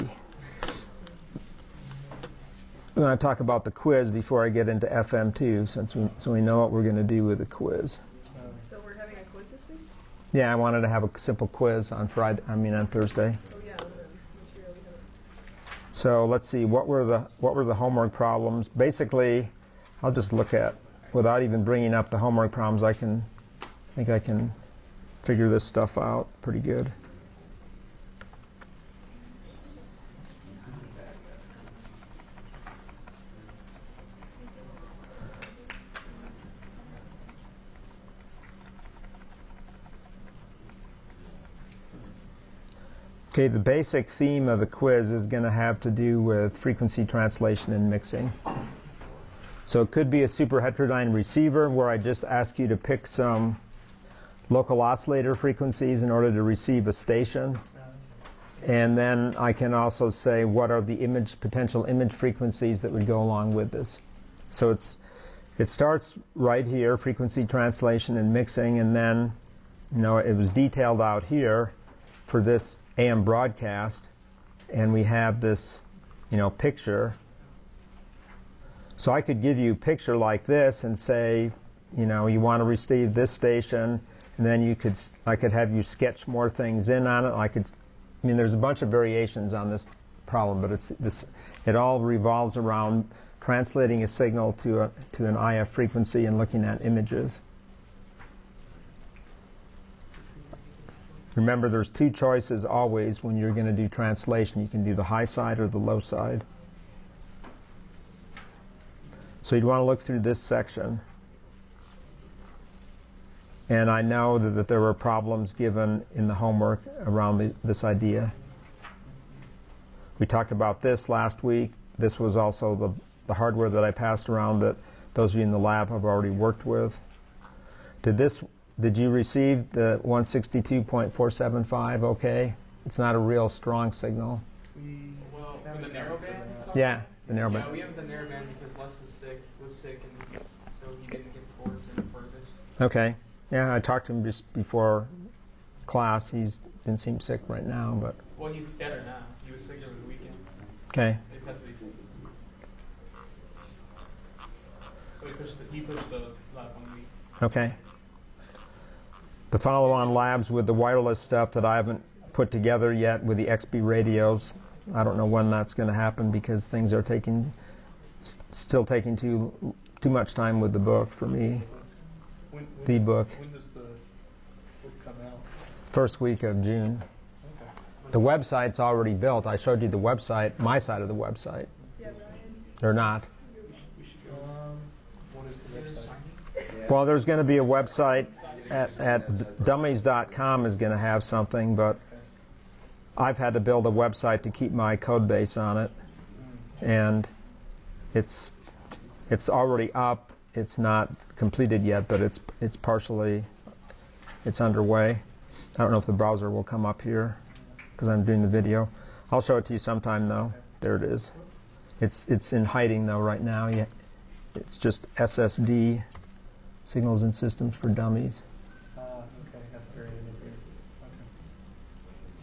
I'm going to talk about the quiz before I get into FM2, so we know what we're going to do with the quiz. So we're having a quiz this week? Yeah, I wanted to have a simple quiz on Thursday. Oh yeah, and then material we haven't. So let's see, what were the homework problems? Basically, I'll just look at, without even bringing up the homework problems, I think I can figure this stuff out pretty good. Okay, the basic theme of the quiz is going to have to do with frequency translation and mixing. So it could be a super heterodyne receiver where I just ask you to pick some local oscillator frequencies in order to receive a station. And then I can also say what are the potential image frequencies that would go along with this. So it starts right here, frequency translation and mixing, and then it was detailed out here for this AM broadcast, and we have this picture. So I could give you a picture like this and say, you want to receive this station, and then I could have you sketch more things in on it. There's a bunch of variations on this problem, but it all revolves around translating a signal to an IF frequency and looking at images. Remember, there's two choices always when you're going to do translation. You can do the high side or the low side. So you'd want to look through this section. And I know that there were problems given in the homework around this idea. We talked about this last week. This was also the hardware that I passed around that those of you in the lab have already worked with. Did you receive the 162.475 okay? It's not a real strong signal. Well, for the narrowband? Yeah, the narrowband. Yeah, we have the narrowband because Les was sick, and so he didn't get the boards in for this. Okay. Yeah, I talked to him just before class. He didn't seem sick right now, but. Well, he's better now. He was sick over the weekend. Okay. At least that's what he said. So he pushed the lab 1 week. Okay. The follow-on labs with the wireless stuff that I haven't put together yet with the XB radios. I don't know when that's going to happen because things are still taking too much time with the book for me. The book. When does the first week of June. Okay. The website's already built. I showed you the website, my side of the website. Yeah, Ryan. They're not. We should go. What is the Is there a website? sign? Well, there's going to be a website at dummies.com is going to have something, but I've had to build a website to keep my code base on it, and it's already up. It's not completed yet, but it's partially, it's underway. I don't know if the browser will come up here because I'm doing the video. I'll show it to you sometime though. There it is. It's in hiding though right now. Yeah, it's just SSD, Signals and Systems for Dummies. Okay, that's very innovative. Okay.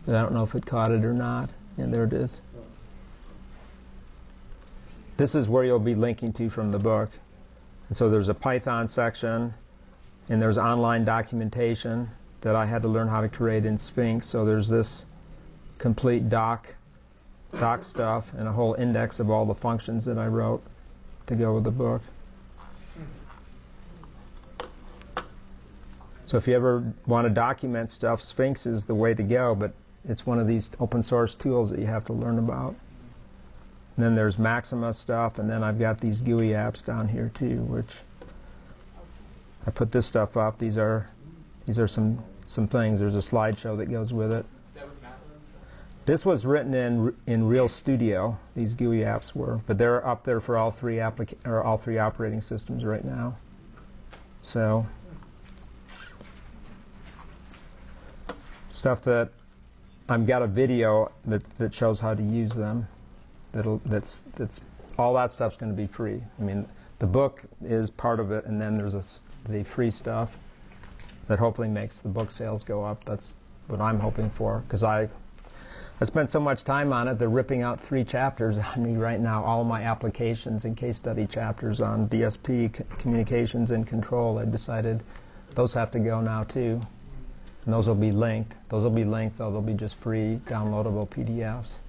But I don't know if it caught it or not. And there it is. This is where you'll be linking to from the book. And so there's a Python section, and there's online documentation that I had to learn how to create in Sphinx. So there's this complete doc stuff and a whole index of all the functions that I wrote to go with the book. So if you ever want to document stuff, Sphinx is the way to go, but it's one of these open source tools that you have to learn about. And then there's Maxima stuff, and then I've got these GUI apps down here too, which I put this stuff up. These are some things. There's a slideshow that goes with it. Is that with MATLAB? This was written in Real Studio. These GUI apps were, but they're up there for all three operating systems right now. So stuff that I've got a video that shows how to use them. That's all that stuff's going to be free. I mean, the book is part of it, and then there's the free stuff that hopefully makes the book sales go up. That's what I'm hoping for, because I spent so much time on it. They're ripping out 3 chapters on me right now. All of my applications and case study chapters on DSP, communications and control. I decided those have to go now too, and those will be linked. Those will be linked, though they'll be just free downloadable PDFs.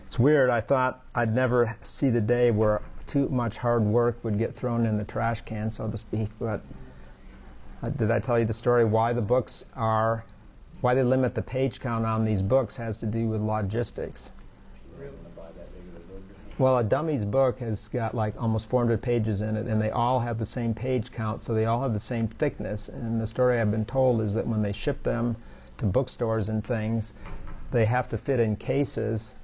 It's weird. I thought I'd never see the day where too much hard work would get thrown in the trash can, so to speak. But did I tell you the story why the books are, why they limit the page count on these books has to do with logistics. Well, a Dummies book has got like almost 400 pages in it, and they all have the same page count, so they all have the same thickness. And the story I've been told is that when they ship them to bookstores and things, they have to fit in cases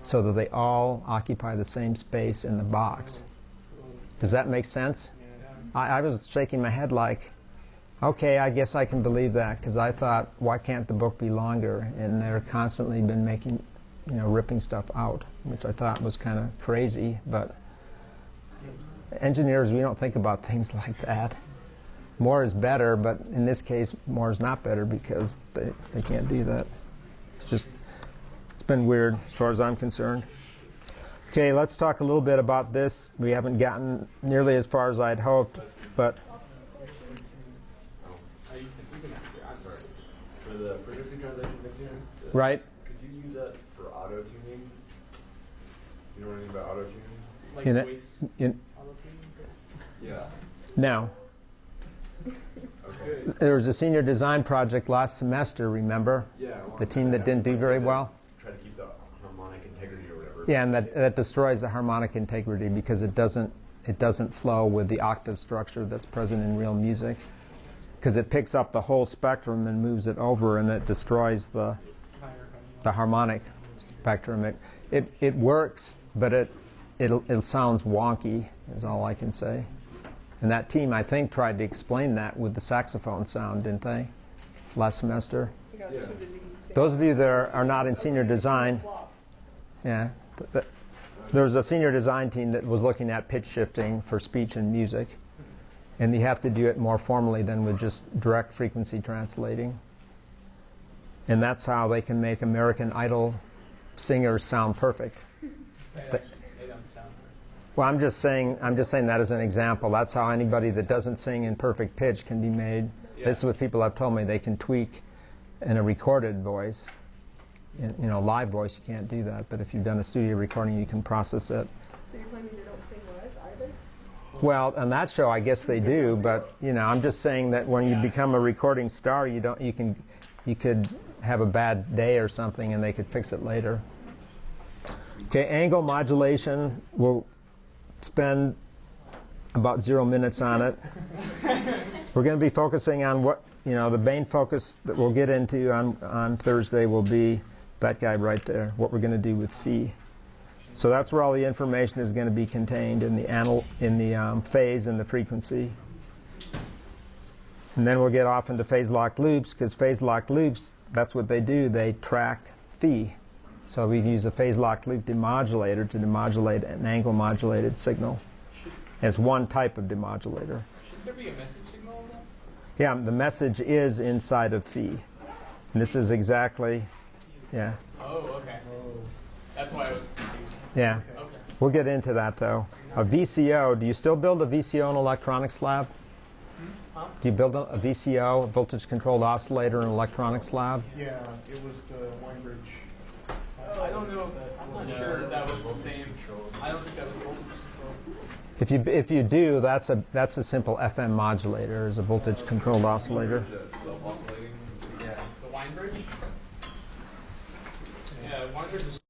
so that they all occupy the same space in the box. Does that make sense? I was shaking my head like, okay, I guess I can believe that, because I thought, why can't the book be longer? And they're constantly been making, ripping stuff out, which I thought was kind of crazy. But engineers, we don't think about things like that. More is better, but in this case, more is not better because they can't do that. It's been weird as far as I'm concerned. Okay, let's talk a little bit about this. We haven't gotten nearly as far as I'd hoped, but I'm sorry. For the frequency translation mixer, right. could you use that for auto tuning? You know anything about auto tuning? Like In it- voice in- auto-tuning? Yeah. Now, Okay. there was a senior design project last semester, remember? Yeah. The team that didn't do very well? Try to keep the harmonic integrity or whatever. Yeah, and that destroys the harmonic integrity because it doesn't flow with the octave structure that's present in real music. Because it picks up the whole spectrum and moves it over, and it destroys the harmonic spectrum. It works, but it sounds wonky, is all I can say. And that team, I think, tried to explain that with the saxophone sound, didn't they? Last semester. I think I was too busy singing. Those of you that are not in senior design, yeah, there was a senior design team that was looking at pitch shifting for speech and music. And you have to do it more formally than with just direct frequency translating. And that's how they can make American Idol singers sound perfect. They don't sound right. Well, I'm just saying that as an example. That's how anybody that doesn't sing in perfect pitch can be made. Yeah. This is what people have told me. They can tweak in a recorded voice. In live voice, you can't do that. But if you've done a studio recording, you can process it. So you're claiming you don't sing live either? Well, on that show, I guess they do, but you know, I'm just saying that when you become a recording star, you could have a bad day or something, and they could fix it later. Okay, angle modulation. We'll spend about 0 minutes on it. We're going to be focusing on what, you know, the main focus that we'll get into on Thursday will be that guy right there, what we're going to do with phi. So that's where all the information is going to be contained in the phase and the frequency. And then we'll get off into phase-locked loops, because phase-locked loops, that's what they do. They track phi. So we can use a phase-locked loop demodulator to demodulate an angle-modulated signal as one type of demodulator. Should there be a message signal though? Yeah, the message is inside of phi. And this is exactly, yeah. Oh, okay. That's why I was confused. Yeah. Okay. We'll get into that, though. A VCO, do you still build a VCO in electronics lab? Huh? Do you build a VCO, a voltage-controlled oscillator, in electronics lab? Yeah, it was the Weinbridge. I don't know. I'm not sure if that was the same. I don't think that was voltage control. If you do, that's a simple FM modulator, is a voltage-controlled oscillator. Self-oscillating. Yeah. The Weinbridge. Yeah, Weinbridge is